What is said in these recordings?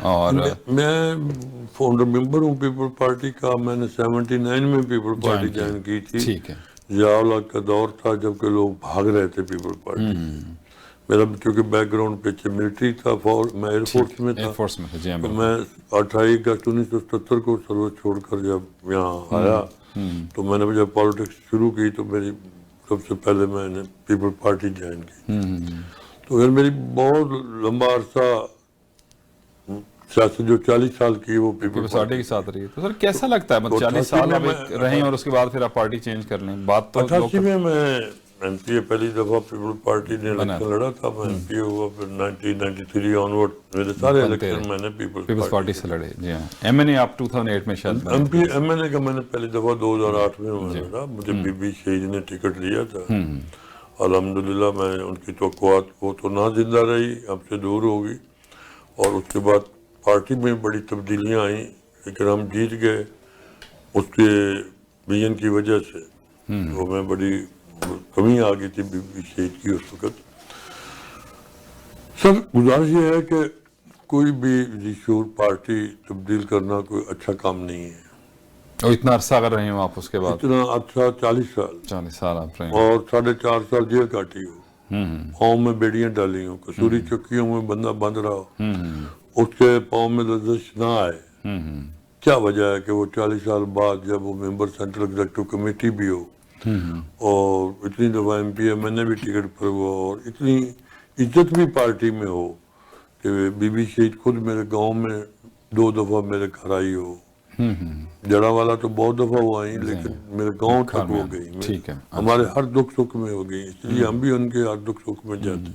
اور میں فاؤنڈر ممبر ہوں پیپل پارٹی کا. میں نے 79 میں پیپل پارٹی جوائن کی تھی. ٹھیک ہے. ضیاء الحق کا دور تھا جب کہ لوگ بھاگ رہے تھے پیپل پارٹی. میرا چونکہ بیک گراؤنڈ پیچھے ملٹری تھا, میں ایئر فورس میں تھا. ایئر فورس میں جی. تو میں 28 اگست 1977 کو سروس چھوڑ کر جب یہاں آیا تو میں نے جب پالیٹکس شروع کی تو میری سب سے پہلے میں نے پیپل پارٹی جوائن کی. تو پھر میری بہت لمبا عرصہ سیاست جو 40 سال کی وہ پیپل پارٹی کے ساتھ رہی ہے. تو سر کیسا لگتا ہے 40 سال آپ رہیں اور اس کے بعد پھر آپ پارٹی چینج کر لیں؟ بات تو 88 میں ایم پی اے پہلی دفعہ پیپل پارٹی نے الیکشن لڑا تھا. میں ایم پی اے ہوا. پھر 1993 آنورڈ میرے سارے الیکشن میں نے پیپلز پارٹی سے لڑے. جی ہاں. ایم این اے آپ 2008 میں شاید ایم این اے کا میں نے پہلی دفعہ 2008 میں لڑا. مجھے بی بی شہید نے ٹکٹ لیا تھا. الحمدللہ میں ان کی توقعات وہ تو نہ زندہ رہی, ہم سے دور ہو گئی. اور اس کے بعد پارٹی میں بڑی تبدیلیاں آئیں لیکن ہم جیت گئے اس کے ویژن کی وجہ سے. وہ میں بڑی کمی آ گئی تھی بی بی شہید کی اس وقت. سر گزارش یہ ہے کہ کوئی بھی ذی پارٹی تبدیل کرنا کوئی اچھا کام نہیں ہے. اور اتنا عرصہ اگر رہے ہو آپ اس کے بعد؟ اتنا اچھا 40 سال آپ رہے اور 4.5 سال جیل کاٹی ہو, پاؤں میں بیڑیاں ڈالی ہوں, کسوری چکیوں میں بندہ بند رہا ہو, اس کے پاؤں میں لرزش نہ آئے. کیا وجہ ہے کہ وہ 40 سال بعد جب وہ ممبر سینٹرل ایگزیکٹو کمیٹی بھی ہو اور اتنی دفعہ ایم پی اے میں نے بھی ٹکٹ پر ہوا اور اتنی عزت بھی پارٹی میں ہو کہ بی بی شہید خود میرے گاؤں میں 2 دفعہ میرے گھر آئی ہو. جڑا والا تو بہت دفعہ وہ آئی لیکن میرے گاؤں تک وہ گئی. ہمارے ہر دکھ سکھ میں ہو گئی, اس لیے ہم بھی ان کے ہر دکھ سکھ میں جاتے.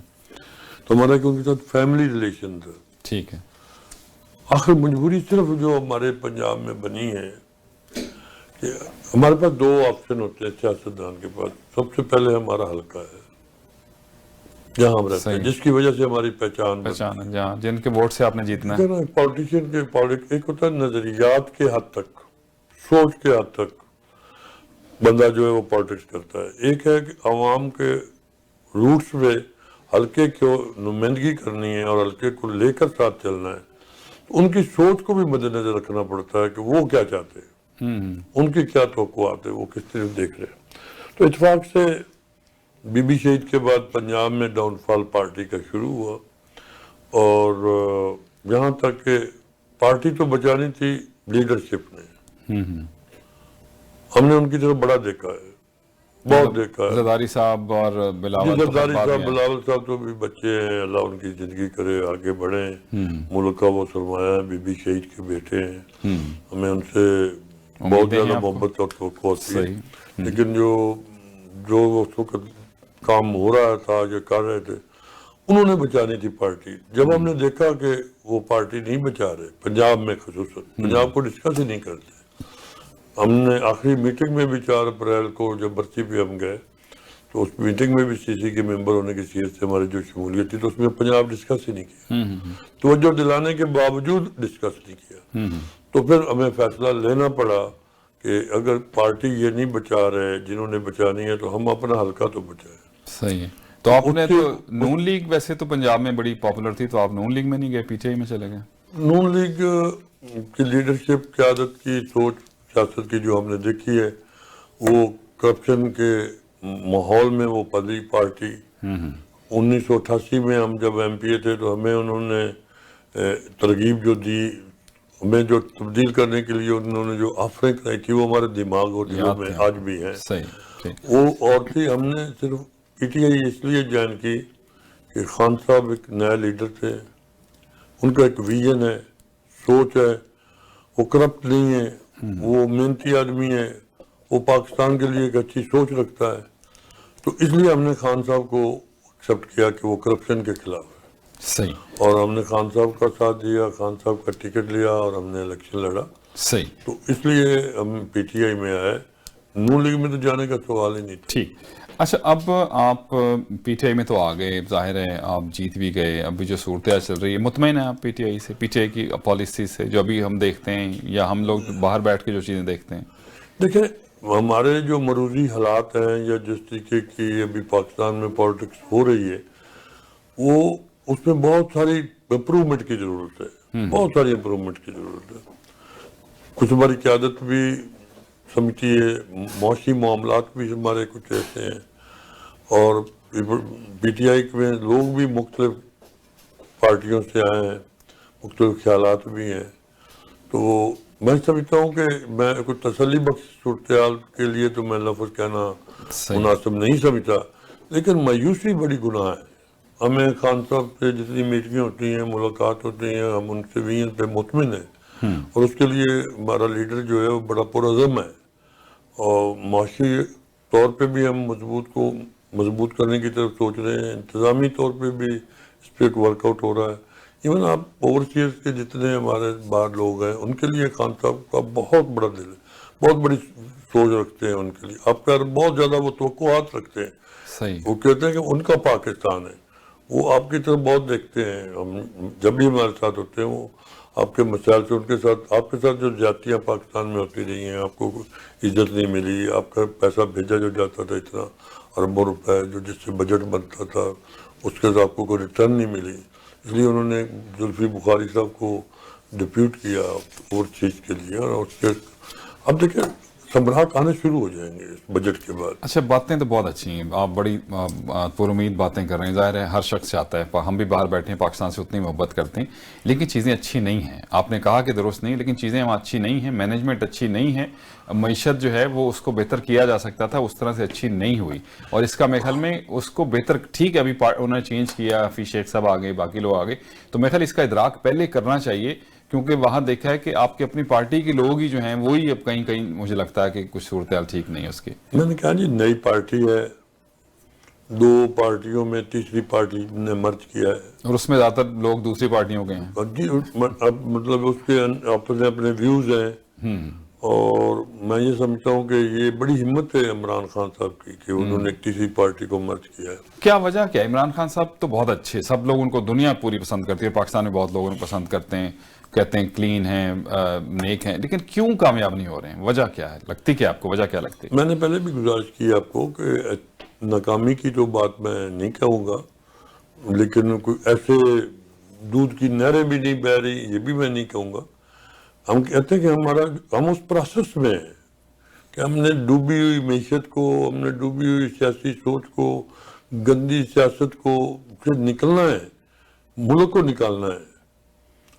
تو ہمارا ان کے ساتھ فیملی ریلیشن تھا. ٹھیک ہے. آخر مجبوری صرف جو ہمارے پنجاب میں بنی ہے کہ ہمارے پاس 2 آپشن ہوتے ہیں سیاستدان کے پاس. سب سے پہلے ہمارا حلقہ ہے جہاں ہم رہتے ہیں, جس کی وجہ سے ہماری پہچان جہاں جن کے ووٹ سے آپ نے جیتنا ہے. پالیٹیشین کے ایک ہوتا ہے نظریات کے حد تک, سوچ کے حد تک بندہ جو ہے وہ پالیٹکس کرتا ہے. ایک ہے کہ عوام کے روٹس پہ حلقے کو نمائندگی کرنی ہے اور حلقے کو لے کر ساتھ چلنا ہے. ان کی سوچ کو بھی مد نظر رکھنا پڑتا ہے کہ وہ کیا چاہتے ہیں, ان کی کیا توقعات ہے, وہ کس طرح دیکھ رہے ہیں. تو اتفاق سے بی بی شہید کے بعد پنجاب میں ڈاؤن فال پارٹی کا شروع ہوا اور یہاں تک کہ پارٹی تو بچانی تھی لیڈرشپ نے. ہم نے ان کی طرف بڑا دیکھا ہے, بہت دیکھا ہے. زرداری صاحب اور بلاول بلاول صاحب تو بھی بچے ہیں, اللہ ان کی زندگی کرے, آگے بڑھیں. ملک کا وہ سرمایہ ہے, بی بی شہید کے بیٹے ہیں. ہمیں ان سے بہت زیادہ محبت اور توقع ہوتی ہے. لیکن جو اس وقت کام ہو رہا تھا, جو کر رہے تھے, انہوں نے بچانی تھی پارٹی. جب ہم نے دیکھا کہ وہ پارٹی نہیں بچا رہے, پنجاب میں خصوصاً, پنجاب کو ڈسکس ہی نہیں کرتے. ہم نے آخری میٹنگ میں بھی 4 اپریل کو جب برسی پہ ہم گئے تو اس میٹنگ میں بھی سی سی کے ممبر ہونے کی حیثیت سے ہماری جو شمولیت تھی تو اس میں پنجاب ڈسکس ہی نہیں کیا. توجہ دلانے کے باوجود ڈسکس نہیں کیا. تو پھر ہمیں فیصلہ لینا پڑا کہ اگر پارٹی یہ نہیں بچا رہے جنہوں نے بچانی ہے تو ہم اپنا حلقہ تو بچائیں. صحیح ہے. تو آپ نے تو نون لیگ ویسے تو پنجاب میں بڑی پاپولر تھی, تو آپ نون لیگ میں نہیں گئے, پی ٹی آئی میں چلے گئے؟ نون لیگ کی لیڈرشپ, قیادت کی سوچ, سیاست کی جو ہم نے دیکھی ہے, وہ کرپشن کے ماحول میں وہ پلی پارٹی. 1988 میں ہم جب ایم پی اے تھے تو ہمیں انہوں نے ترغیب جو دی, ہمیں جو تبدیل کرنے کے لیے انہوں نے جو آفریں کرائی تھی وہ ہمارے دماغ اور دلوں میں آج بھی ہیں. وہ اور تھی. ہم نے صرف پی ٹی آئی اس لیے جوائن کی کہ خان صاحب ایک نئے لیڈر تھے, ان کا ایک ویژن ہے, سوچ ہے, وہ کرپٹ نہیں ہے, وہ محنتی آدمی ہے, وہ پاکستان کے لیے ایک اچھی سوچ رکھتا ہے. تو اس لیے ہم نے خان صاحب کو ایکسیپٹ کیا کہ وہ کرپشن کے خلاف ہے. صحیح. اور ہم نے خان صاحب کا ساتھ دیا, خان صاحب کا ٹکٹ لیا اور ہم نے الیکشن لڑا. صحیح. تو اس لیے ہم پی ٹی آئی میں آئے, نون لیگ میں تو جانے کا سوال ہی نہیں تھا. ٹھیک. اچھا, اب آپ پی ٹی آئی میں تو آ گئے, ظاہر ہے آپ جیت بھی گئے. ابھی جو صورتحال چل رہی ہے, مطمئن ہیں آپ پی ٹی آئی سے, پی ٹی آئی کی پالیسی سے, جو ابھی ہم دیکھتے ہیں یا ہم لوگ باہر بیٹھ کے جو چیزیں دیکھتے ہیں؟ دیکھیں, ہمارے جو مروزی حالات ہیں یا جس طریقے کی ابھی پاکستان میں پالیٹکس ہو رہی ہے, وہ اس میں بہت ساری امپروومنٹ کی ضرورت ہے. بہت ساری امپروومنٹ کی ضرورت ہے. کچھ ہماری قیادت بھی سمجھتی ہے, معاشی معاملات بھی ہمارے کچھ ایسے ہیں, اور پی ٹی آئی میں لوگ بھی مختلف پارٹیوں سے آئے ہیں, مختلف خیالات بھی ہیں. تو میں سمجھتا ہوں کہ میں کوئی تسلی بخش صورتحال کے لیے تو میں لفظ کہنا مناسب نہیں سمجھتا, لیکن مایوسی بڑی گناہ ہے. ہمیں خان صاحب سے جتنی میٹنگیں ہوتی ہیں, ملاقات ہوتی ہیں, ہم ان سے بھی ان پہ مطمئن ہیں, اور اس کے لیے ہمارا لیڈر جو ہے وہ بڑا پرعزم ہے, اور معاشی طور پہ بھی ہم مضبوط کرنے کی طرف سوچ رہے ہیں, انتظامی طور پہ بھی اس پہ ایک ورک آؤٹ ہو رہا ہے. ایون آپ اوورسیز کے جتنے ہمارے باہر لوگ ہیں ان کے لیے خان صاحب کا بہت بڑا دل ہے, بہت بڑی سوچ رکھتے ہیں ان کے لیے. آپ کا بہت زیادہ وہ توقعات رکھتے ہیں. صحیح. وہ کہتے ہیں کہ ان کا پاکستان ہے, وہ آپ کی طرف بہت دیکھتے ہیں. ہم جب بھی ہمارے ساتھ ہوتے ہیں وہ آپ کے مسائل سے ان کے ساتھ, آپ کے ساتھ جو زیادتیاں پاکستان میں ہوتی رہی ہیں, آپ کو عزت نہیں ملی, آپ کا پیسہ بھیجا جو جاتا تھا اتنا اربوں روپے جو جس سے بجٹ بنتا تھا اس کے ساتھ آپ کو کوئی ریٹرن نہیں ملی, اس لیے انہوں نے زلفی بخاری صاحب کو ڈپیوٹ کیا اور چیز کے لیے. اور اس کے اب دیکھیں سنبھلاہٹ آنے شروع ہو جائیں گے اس بجٹ کے بعد. اچھا, باتیں تو بہت اچھی ہیں, آپ بڑی پر امید باتیں کر رہے ہیں. ظاہر ہے ہر شخص چاہتا ہے, ہم بھی باہر بیٹھے ہیں پاکستان سے اتنی محبت کرتے ہیں, لیکن چیزیں اچھی نہیں ہیں. آپ نے کہا کہ درست نہیں, لیکن چیزیں اچھی نہیں ہیں, مینجمنٹ اچھی نہیں ہے, معیشت جو ہے وہ اس کو بہتر کیا جا سکتا تھا, اس طرح سے اچھی نہیں ہوئی. اور اس کا میرے خیال میں اس کو بہتر, ٹھیک ہے ابھی انہوں نے چینج کیا, حفیظ شیخ صاحب آ گئے, باقی لوگ آ گئے, تو میرے خیال اس کا ادراک پہلے کرنا چاہیے, کیونکہ وہاں دیکھا ہے کہ آپ کی اپنی پارٹی کے لوگ ہی جو ہیں وہی اب کہیں کہیں مجھے لگتا ہے کہ کچھ صورتحال ٹھیک نہیں ہے اس کی. میں نے کہا جی نئی پارٹی ہے, 2 پارٹیوں میں تیسری پارٹی نے مرج کیا ہے, اور اس میں زیادہ تر لوگ دوسری پارٹیوں کے ہیں. جی اب مطلب اس کے اپنے ویوز ہیں, اور میں یہ سمجھتا ہوں کہ یہ بڑی ہمت ہے عمران خان صاحب کی کہ انہوں نے ایک تیسری پارٹی کو مرج کیا ہے. کیا وجہ کیا ہے؟ عمران خان صاحب تو بہت اچھے, سب لوگ ان کو, دنیا پوری پسند کرتی ہے, پاکستان میں بہت لوگ ان کو پسند کرتے ہیں, کہتے ہیں کلین ہیں, نیک ہیں, لیکن کیوں کامیاب نہیں ہو رہے ہیں؟ وجہ کیا ہے لگتی, کیا آپ کو وجہ کیا لگتی ہے؟ میں نے پہلے بھی گزارش کی آپ کو کہ ناکامی کی تو بات میں نہیں کہوں گا, لیکن کوئی ایسے دودھ کی نہریں بھی نہیں بہہ رہی یہ بھی میں نہیں کہوں گا. ہم کہتے ہیں کہ ہم اس پروسیس میں ہیں کہ ہم نے ڈوبی ہوئی معیشت کو, ہم نے ڈوبی ہوئی سیاسی سوچ کو, گندی سیاست کو سے نکلنا ہے, ملک کو نکالنا ہے.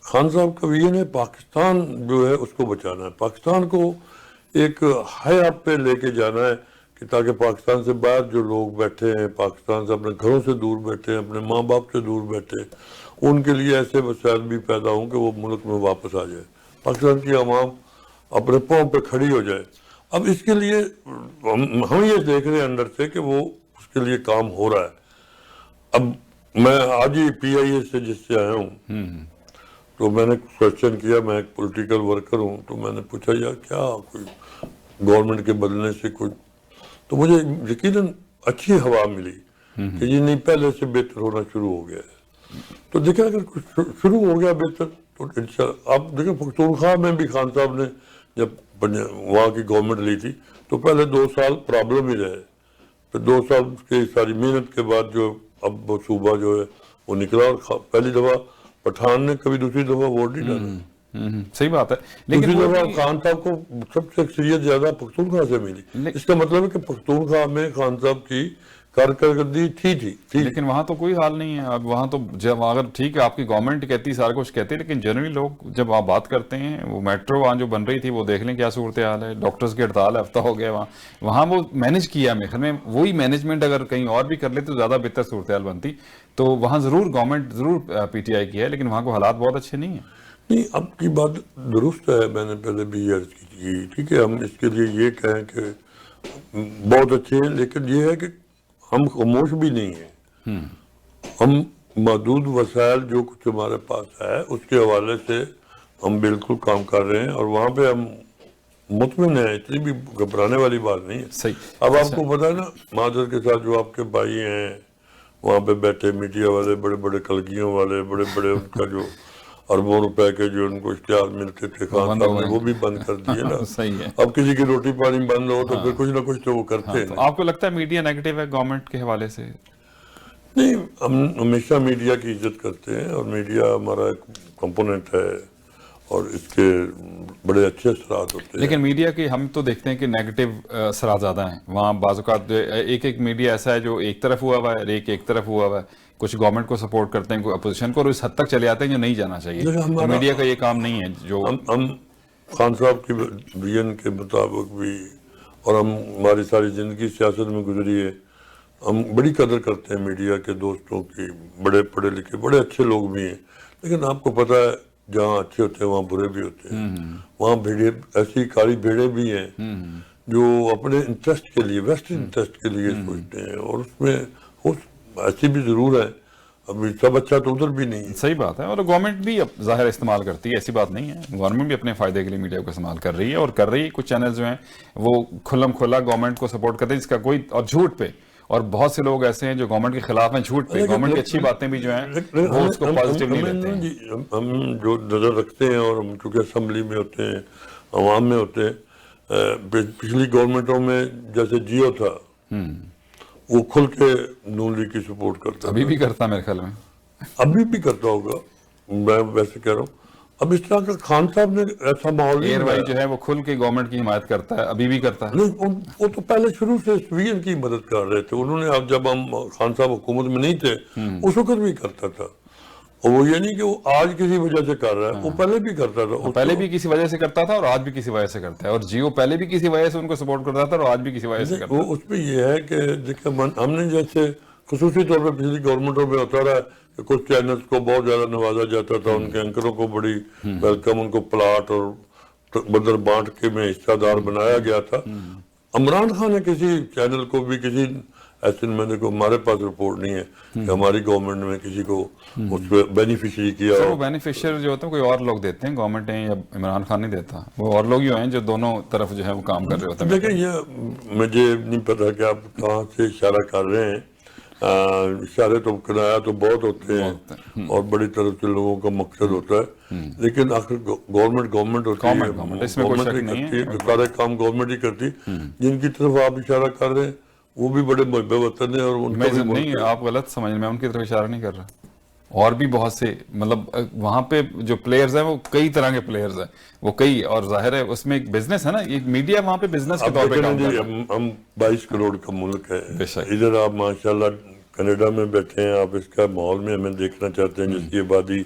خان صاحب کا ویژن ہے پاکستان جو ہے اس کو بچانا ہے, پاکستان کو ایک ہائی اپ پہ لے کے جانا ہے, کہ تاکہ پاکستان سے باہر جو لوگ بیٹھے ہیں, پاکستان سے اپنے گھروں سے دور بیٹھے ہیں, اپنے ماں باپ سے دور بیٹھے, ان کے لیے ایسے وسائل بھی پیدا ہوں کہ وہ ملک میں واپس آ جائے, پاکستان کی عوام اپنے پاؤں پہ کھڑی ہو جائے. اب اس کے لیے ہم یہ دیکھ رہے ہیں اندر سے کہ وہ اس کے لیے کام ہو رہا ہے. اب میں آج ہی پی آئی اے سے جس سے آیا ہوں, تو میں نے کوشچن کیا, میں ایک پولیٹیکل ورکر ہوں, تو میں نے پوچھا یار کیا کوئی گورنمنٹ کے بدلنے سے کوئی, تو مجھے یقیناً اچھی ہوا ملی کہ یہ نہیں پہلے سے بہتر ہونا شروع ہو گیا ہے. تو دیکھیں اگر کچھ شروع ہو گیا بہتر تو انشاءاللہ. آپ دیکھیں پختونخوا میں بھی خان صاحب نے جب وہاں کی گورنمنٹ لی تھی تو پہلے 2 سال پرابلم ہی رہے, پھر 2 سال کی ساری محنت کے بعد جو اب وہ صوبہ جو ہے وہ نکلا, اور پہلی دفعہ پٹھان نے کبھی دوسری دفعہ ووٹ نہیں ڈالا. صحیح بات ہے, دوسری لیکن دفعہ خان صاحب کو سب سے اکثریت زیادہ پختونخوا سے ملی. اس کا مطلب ہے کہ پختونخوا میں خان صاحب کی کارکردگی تھی. لیکن وہاں تو کوئی حال نہیں ہے. اب وہاں تو جب اگر ٹھیک ہے آپ کی گورنمنٹ کہتی سارا کچھ کہتے, لیکن جنرلی لوگ جب آپ بات کرتے ہیں, وہ میٹرو وہاں جو بن رہی تھی وہ دیکھ لیں کیا صورتحال ہے, ڈاکٹرز کی ہڑتال ہے, ہفتہ ہو گیا وہاں وہ مینج کیا. میرے خیال میں وہی مینجمنٹ اگر کہیں اور بھی کر لے تو زیادہ بہتر صورتحال بنتی. تو وہاں ضرور گورنمنٹ ضرور پی ٹی آئی کی ہے, لیکن وہاں کو حالات بہت اچھے نہیں ہیں. نہیں, اب کی بات درست ہے, میں نے پہلے بھی یہ عرض کی تھی. ٹھیک ہے, ہم اس کے لیے یہ کہیں کہ بہت اچھے ہیں, لیکن یہ ہے کہ ہم خاموش بھی نہیں ہیں. ہم محدود وسائل جو کچھ ہمارے پاس ہے اس کے حوالے سے ہم بالکل کام کر رہے ہیں, اور وہاں پہ ہم مطمئن ہیں, اتنی بھی گھبرانے والی بات نہیں ہے. صحیح. اب آپ کو پتا ہے نا, معذرت کے ساتھ جو آپ کے بھائی ہیں وہاں پہ بیٹھے, میڈیا والے, بڑے بڑے کلگیوں والے, بڑے بڑے ان کا جو اربوں روپے کے جو ان کو اشتہار ملتے تھے, خان صاحب نے وہ بھی بند کر دیے نا. صحیح ہے. اب کسی کی روٹی پانی بند ہو تو پھر کچھ نہ کچھ تو وہ کرتے ہیں. آپ کو لگتا ہے میڈیا نیگیٹو ہے گورنمنٹ کے حوالے سے؟ نہیں ہم ہمیشہ میڈیا کی عزت کرتے ہیں اور میڈیا ہمارا ایک کمپوننٹ ہے اور اس کے بڑے اچھے اثرات ہوتے ہیں. لیکن میڈیا کے ہم تو دیکھتے ہیں کہ نیگیٹو اثرات زیادہ ہیں وہاں. بعض اوقات ایک میڈیا ایسا ہے جو ایک طرف ہوا ہوا ہے, ایک طرف ہوا ہوا ہے. کچھ گورنمنٹ کو سپورٹ کرتے ہیں, کوئی اپوزیشن کو, اور اس حد تک چلے آتے ہیں جو نہیں جانا چاہیے. تو میڈیا کا یہ کام نہیں ہے جو ہم خان صاحب کی ویژن کے مطابق بھی, اور ہماری ساری زندگی سیاست میں گزری ہے, ہم بڑی قدر کرتے ہیں میڈیا کے دوستوں کی. بڑے پڑھے لکھے بڑے اچھے لوگ بھی ہیں, لیکن آپ کو پتہ ہے جہاں اچھے ہوتے ہیں وہاں برے بھی ہوتے ہیں. وہاں بھیڑے ایسی کالی بھیڑے بھی ہیں جو اپنے انٹرسٹ کے لیے, ویسٹ انٹرسٹ کے لیے سوچتے ہیں, اور اس میں ایسی بھی ضرور ہے. ابھی سب اچھا تو ادھر بھی نہیں ہے. صحیح بات ہے, اور گورنمنٹ بھی اب ظاہر استعمال کرتی ہے, ایسی بات نہیں ہے. گورنمنٹ بھی اپنے فائدے کے لیے میڈیا کو استعمال کر رہی ہے, اور کر رہی ہے. کچھ چینل جو ہیں وہ کھلم کھلا گورنمنٹ کو سپورٹ کرتے ہیں, جس کا کوئی, اور جھوٹ پہ. اور بہت سے لوگ ایسے ہیں جو گورنمنٹ کے خلاف ہیں جھوٹ پہ. گورنمنٹ کی اچھی باتیں بھی جو ہیں وہ اس کو پازیٹیو نہیں لیتے ہیں. ہم جو نظر رکھتے ہیں, اور ہم چونکہ اسمبلی میں ہوتے ہیں, عوام میں ہوتے ہیں, پچھلی گورنمنٹوں میں جیسے جیو تھا وہ کھل کے نون لیگ کی سپورٹ کرتا, ابھی بھی کرتا میرے خیال میں, ابھی بھی کرتا ہوگا, میں ویسے کہہ رہا ہوں. اب اس طرح کا خان صاحب نے ایسا ماحول ایئر وائی جو ہے وہ کھل کے گورنمنٹ کی حمایت کرتا ہے, ابھی بھی کرتا ہے. نہیں, وہ تو پہلے شروع سے سویئن کی مدد کر رہے تھے انہوں نے. اب جب ہم خان صاحب حکومت میں نہیں تھے اس وقت بھی کرتا تھا, اور وہ یہ نہیں کہ وہ آج کسی وجہ سے کر رہا ہے, وہ پہلے بھی کرتا تھا. پہلے بھی کسی وجہ سے کرتا تھا اور آج بھی کسی وجہ سے کرتا ہے, اور جیو پہلے بھی کسی وجہ سے ان کو سپورٹ کرتا تھا اور آج بھی کسی وجہ سے کرتا ہے. وہ اس پہ یہ ہے کہ دیکھیں ہم نے جیسے خصوصی طور پہ پچھلی گورنمنٹوں میں ہوتا رہا کہ کچھ چینلز کو بہت زیادہ نوازا جاتا تھا, ان کے اینکروں کو بڑی ویلکم, ان کو پلاٹ اور بدر بانٹ کے میں حصہ دار بنایا گیا تھا. عمران خان نے کسی چینل کو بھی کسی ایسے نمائندے کو, ہمارے پاس رپورٹ نہیں ہے کہ ہماری گورنمنٹ میں کسی کو اس پہ بینیفیشری کیا. وہ بینیفیشر جو ہوتے ہیں کوئی اور لوگ دیتے ہیں, گورنمنٹ ہیں, یا عمران خان نہیں دیتا, وہ اور لوگ ہی ہیں جو دونوں طرف جو ہے وہ کام کر رہے ہوتے ہیں. دیکھیں یہ مجھے نہیں پتا کہ آپ کہاں سے اشارہ کر رہے ہیں. اشارے تو کنایا تو بہت ہوتے ہیں اور بڑی طرف سے لوگوں کا مقصد ہوتا ہے, لیکن آخر گورنمنٹ ہوتی ہے, گورنمنٹ ہی سارے کام گورنمنٹ ہی کرتی. جن کی طرف آپ اشارہ کر رہے ہیں وہ بھی بڑے محب وطن ہیں, اور ان کا بھی نہیں, آپ غلط سمجھ, میں ان کی طرف اشارہ نہیں کر رہا. اور بھی بہت سے, مطلب وہاں پہ جو پلیئرز ہیں وہ کئی طرح کے پلیئرز ہیں, وہ کئی, اور ظاہر ہے اس میں ایک بزنس ہے نا, ایک میڈیا وہاں پہ بزنس کے طور پہ کام کرتا ہے. ہم 22 کروڑ کا ملک ہے, ادھر آپ ماشاءاللہ کینیڈا میں بیٹھے ہیں, آپ اس کا ماحول میں ہمیں دیکھنا چاہتے ہیں, جس کی آبادی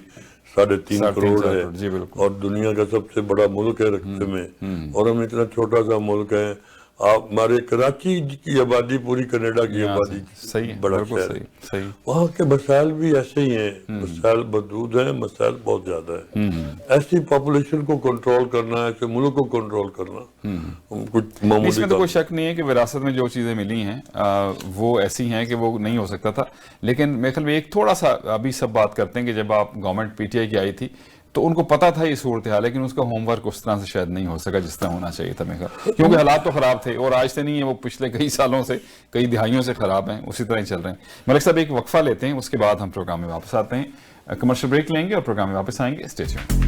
3.5 کروڑ ہے اور دنیا کا سب سے بڑا ملک ہے رقبے میں, اور ہم اتنا چھوٹا سا ملک ہے. آپ ہمارے کراچی کی آبادی پوری کینیڈا کی آبادی بڑا شہر ہے. وہاں کے مسائل بھی ایسے ہی ہیں, مسائل محدود ہیں, مسائل بہت زیادہ ہیں. ایسی پاپولیشن کو کنٹرول کرنا, ایسے ملک کو کنٹرول کرنا کچھ معمولی. اس میں تو کوئی شک نہیں ہے کہ وراثت میں جو چیزیں ملی ہیں وہ ایسی ہیں کہ وہ نہیں ہو سکتا تھا. لیکن میرے خیال میں ایک تھوڑا سا ابھی سب بات کرتے ہیں کہ جب آپ گورنمنٹ پی ٹی آئی کی آئی تھی تو ان کو پتا تھا یہ صورتحال, لیکن اس کا ہوم ورک اس طرح سے شاید نہیں ہو سکا جس طرح ہونا چاہیے تھا میرے خیال, کیونکہ حالات تو خراب تھے, اور آج سے نہیں ہے, وہ پچھلے کئی سالوں سے, کئی دہائیوں سے خراب ہیں, اسی طرح ہی چل رہے ہیں. ملک صاحب ایک وقفہ لیتے ہیں, اس کے بعد ہم پروگرام میں واپس آتے ہیں. کمرشل بریک لیں گے اور پروگرام میں واپس آئیں گے. Stay tuned.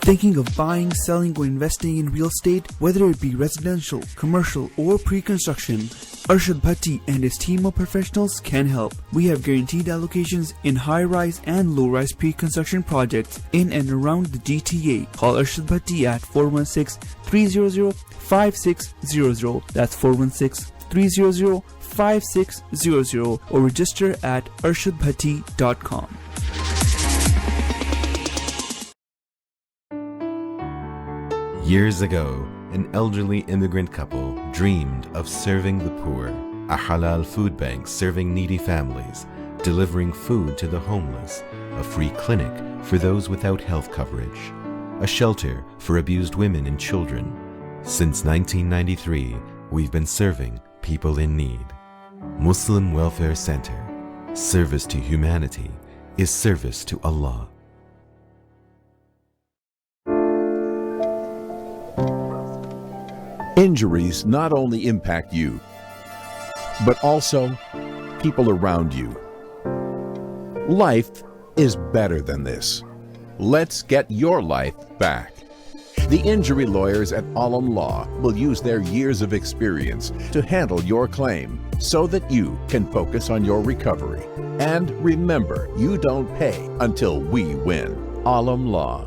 Thinking of buying, selling, or investing in real estate, whether it be residential, commercial, or pre-construction, Arshad Bhatti and his team of professionals can help. We have guaranteed allocations in high-rise and low-rise pre-construction projects in and around the GTA. Call Arshad Bhatti at 416-300-5600. That's 416-300-5600, or register at arshadbhatti.com. Years ago, an elderly immigrant couple dreamed of serving the poor. A halal food bank serving needy families, delivering food to the homeless, a free clinic for those without health coverage, a shelter for abused women and children. Since 1993, we've been serving people in need. Muslim Welfare Center. Service to humanity is service to Allah. Injuries not only impact you, but also people around you. Life is better than this. Let's get your life back. The injury lawyers at Alam Law will use their years of experience to handle your claim so that you can focus on your recovery. And remember, you don't pay until we win. Alam Law.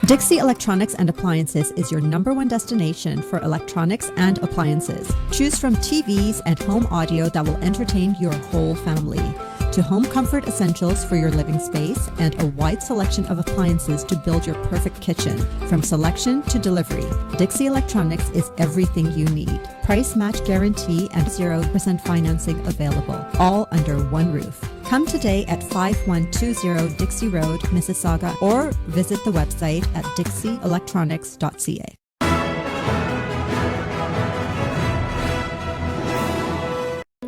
Dixie Electronics and Appliances is your #1 destination for electronics and appliances. Choose from TVs and home audio that will entertain your whole family, to home comfort essentials for your living space and a wide selection of appliances to build your perfect kitchen. From selection to delivery, Dixie Electronics is everything you need. Price match guarantee and 0% financing available, all under one roof. Come today at 5120 Dixie Road, Mississauga, or visit the website at dixieelectronics.ca.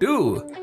2।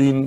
3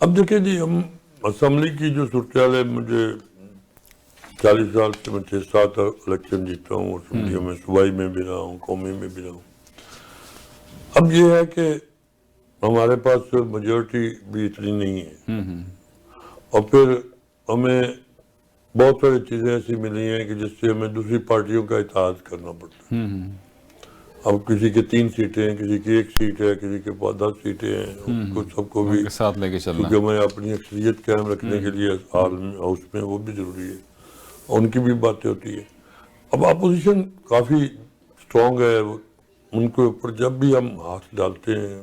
اب دیکھیں جی ہم assembly کی جو صورتحال ہے, مجھے 40 سال سے میں 6-7 الیکشن جیتا ہوں اسمبلیوں میں, صوبائی میں بھی رہا ہوں, قومی میں بھی رہا ہوں. اب یہ ہے کہ ہمارے پاس میجورٹی بھی اتنی نہیں ہے, اور پھر ہمیں بہت ساری چیزیں ایسی ملی ہیں کہ جس سے ہمیں دوسری پارٹیوں کا اتحاد کرنا پڑتا ہے. اب کسی کے 3 سیٹیں ہیں, کسی کی 1 سیٹ ہے, کسی کے پاس 10 سیٹیں ہیں, اس کو سب کو بھی ساتھ لے کے چلنا, کیونکہ ہمیں اپنی اکثریت قائم رکھنے کے لیے ہاؤس میں وہ بھی ضروری ہے, ان کی بھی باتیں ہوتی ہیں. اب اپوزیشن کافی اسٹرانگ ہے, ان کے اوپر جب بھی ہم ہاتھ ڈالتے ہیں,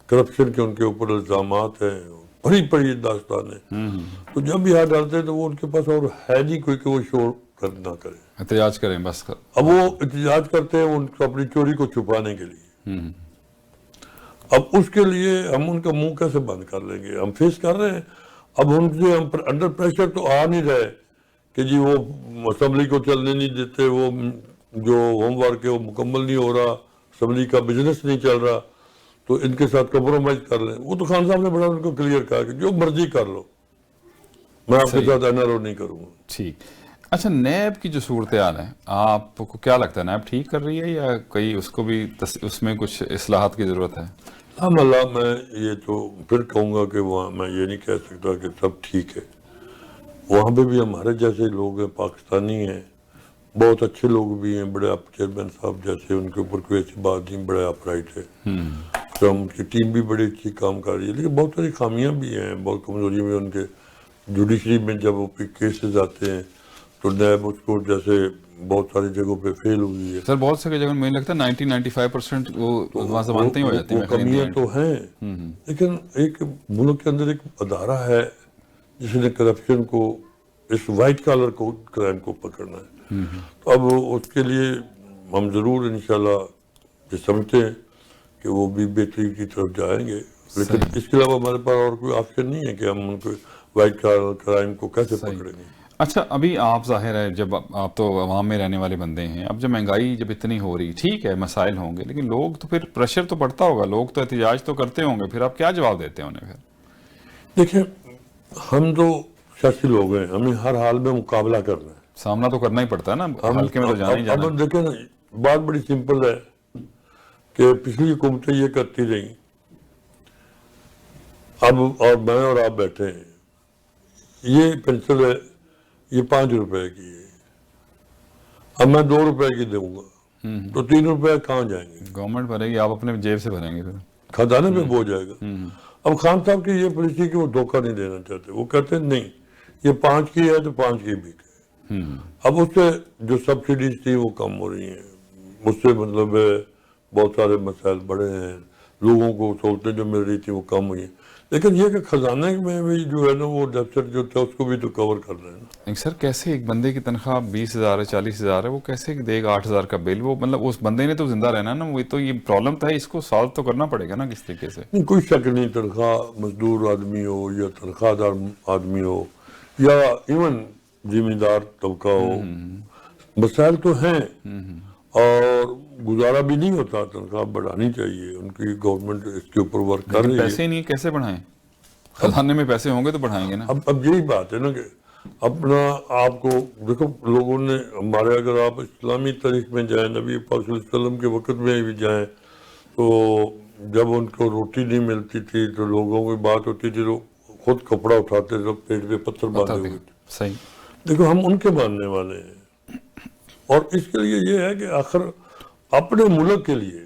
کرپشن کے ان کے اوپر الزامات ہیں, بڑی بڑی داستان ہے, تو جب بھی ہاتھ ڈالتے ہیں تو وہ ان کے پاس اور ہے نہیں کوئی کہ وہ شور نہ کرے, احتجاج کریں بس. اب وہ احتجاج کرتے ہیں ان کو اپنی چوری کو چھپانے کے لیے. اب اس کے لیے ہم ان کا منہ کیسے بند کر لیں گے؟ ہم فیس کر رہے ہیں. اب ان سے ہم انڈر پریشر تو آ نہیں رہے کہ جی وہ اسمبلی کو چلنے نہیں دیتے, وہ جو ہوم ورک ہے وہ مکمل نہیں ہو رہا, اسمبلی کا بزنس نہیں چل رہا, تو ان کے ساتھ کمپرومائز کر لیں. وہ تو خان صاحب نے بڑا ان کو کلیئر کہا کہ جو مرضی کر لو, میں آپ کے ساتھ NRO نہیں کروں گا. ٹھیک. اچھا, نیب کی جو صورتحال ہے, آپ کو کیا لگتا ہے نیب ٹھیک کر رہی ہے یا کئی اس کو بھی اس میں کچھ اصلاحات کی ضرورت ہے؟ اللہ میں یہ تو پھر کہوں گا کہ وہاں میں یہ نہیں کہہ سکتا کہ سب ٹھیک ہے. وہاں پہ بھی ہمارے جیسے لوگ ہیں, پاکستانی ہیں, بہت اچھے لوگ بھی ہیں, بڑے آپ چیئرمین صاحب جیسے, ان کے اوپر کوئی ایسی بات نہیں, بڑے اپ رائٹ ہے, تو ان کی ٹیم بھی بڑی اچھی کام کر رہی ہے. لیکن بہت ساری خامیاں بھی ہیں, بہت کمزوری میں ان کے جوڈیشری میں جب وہ کیسز آتے ہیں تو نیب اس کو جیسے بہت ساری جگہوں پہ فیل ہوئی ہے. سر بہت سے جگہ مجھے لگتا ہے 90-95% وہ وہاں زمانتیں ہو جاتی ہیں. کمیاں تو ہیں, لیکن ایک ملک کے اندر ایک ادارہ ہے جس نے کرپشن کو, اس وائٹ کالر کو, کرائم کو پکڑنا ہے. تو اب اس کے لیے ہم ضرور انشاءاللہ یہ سمجھتے ہیں کہ وہ بھی بہتری کی طرف جائیں گے, لیکن اس کے علاوہ ہمارے پاس اور کوئی آپشن نہیں ہے کہ ہم ان کو وائٹ کالر کرائم کو کیسے پکڑیں گے. اچھا, ابھی آپ ظاہر ہے جب آپ تو عوام میں رہنے والے بندے ہیں, اب جب مہنگائی جب اتنی ہو رہی, ٹھیک ہے مسائل ہوں گے, لیکن لوگ تو پھر پریشر تو پڑتا ہوگا, لوگ تو احتجاج تو کرتے ہوں گے, پھر آپ کیا جواب دیتے ہیں انہیں؟ پھر دیکھیں ہم تو سیاسی لوگ ہیں, ہمیں ہر حال میں مقابلہ کرنا ہے, سامنا تو کرنا ہی پڑتا ہے نا, حلقے میں تو جانا ہی جانا. اب دیکھیں نا, بات بڑی سمپل ہے کہ پچھلی حکومتیں یہ کرتی رہیں, اب اور میں اور آپ بیٹھے ہیں, یہ پینسل ہے, یہ 5 روپے کی ہے, اب میں 2 روپے کی دوں گا, تو 3 روپے کہاں جائیں گے؟ گورنمنٹ بھرے گی, آپ اپنے جیب سے بھریں گے, پھر خزانے پہ بو جائے گا. اب خان صاحب کی یہ پالیسی کہ وہ دھوکہ نہیں دینا چاہتے, وہ کہتے ہیں نہیں یہ 5 کی ہے تو 5 کی بھی ہے. اب اس سے جو سبسڈیز تھی وہ کم ہو رہی ہیں, اس سے مطلب بہت سارے مسائل بڑے ہیں, لوگوں کو سہولتیں جو مل رہی تھی وہ کم ہوئی ہیں, لیکن یہ کہ خزانے میں بھی جو ہے نا وہ ڈیفیسٹ جو تھا اس کو بھی تو کور کرنا ہے نا. سر کیسے ایک بندے کی تنخواہ 20,000 ہے 40,000 ہے, وہ کیسے دے گا 8,000 کا بل؟ وہ مطلب اس بندے نے تو زندہ رہنا نا, وہ تو یہ پرابلم تھا, اس کو سالو تو کرنا پڑے گا نا کس طریقے سے. کوئی شک نہیں, تنخواہ مزدور آدمی ہو یا تنخواہ دار آدمی ہو یا ایون زمیندار طبقہ ہو, مسائل تو ہیں, اور گزارا بھی نہیں ہوتا, تنخواہ بڑھانی چاہیے, ان کی گورنمنٹ اس کے اوپر ورک کر رہی ہے. پیسے نہیں کیسے بڑھائیں؟ خزانے میں پیسے ہوں گے تو بڑھائیں گے نا. اب یہی بات ہے نا کہ اپنا آپ کو دیکھو, لوگوں نے ہمارے, اگر آپ اسلامی تاریخ میں جائیں, نبی پاک صلی اللہ علیہ وسلم کے وقت میں بھی جائیں, تو جب ان کو روٹی نہیں ملتی تھی تو لوگوں کی بات ہوتی تھی تو خود کپڑا اٹھاتے تھے, پیٹ پہ پتھر باندھے ہوئے تھے. صحیح. دیکھو ہم ان کے ماننے والے ہیں, اور اس کے لیے یہ ہے کہ آخر اپنے ملک کے لیے,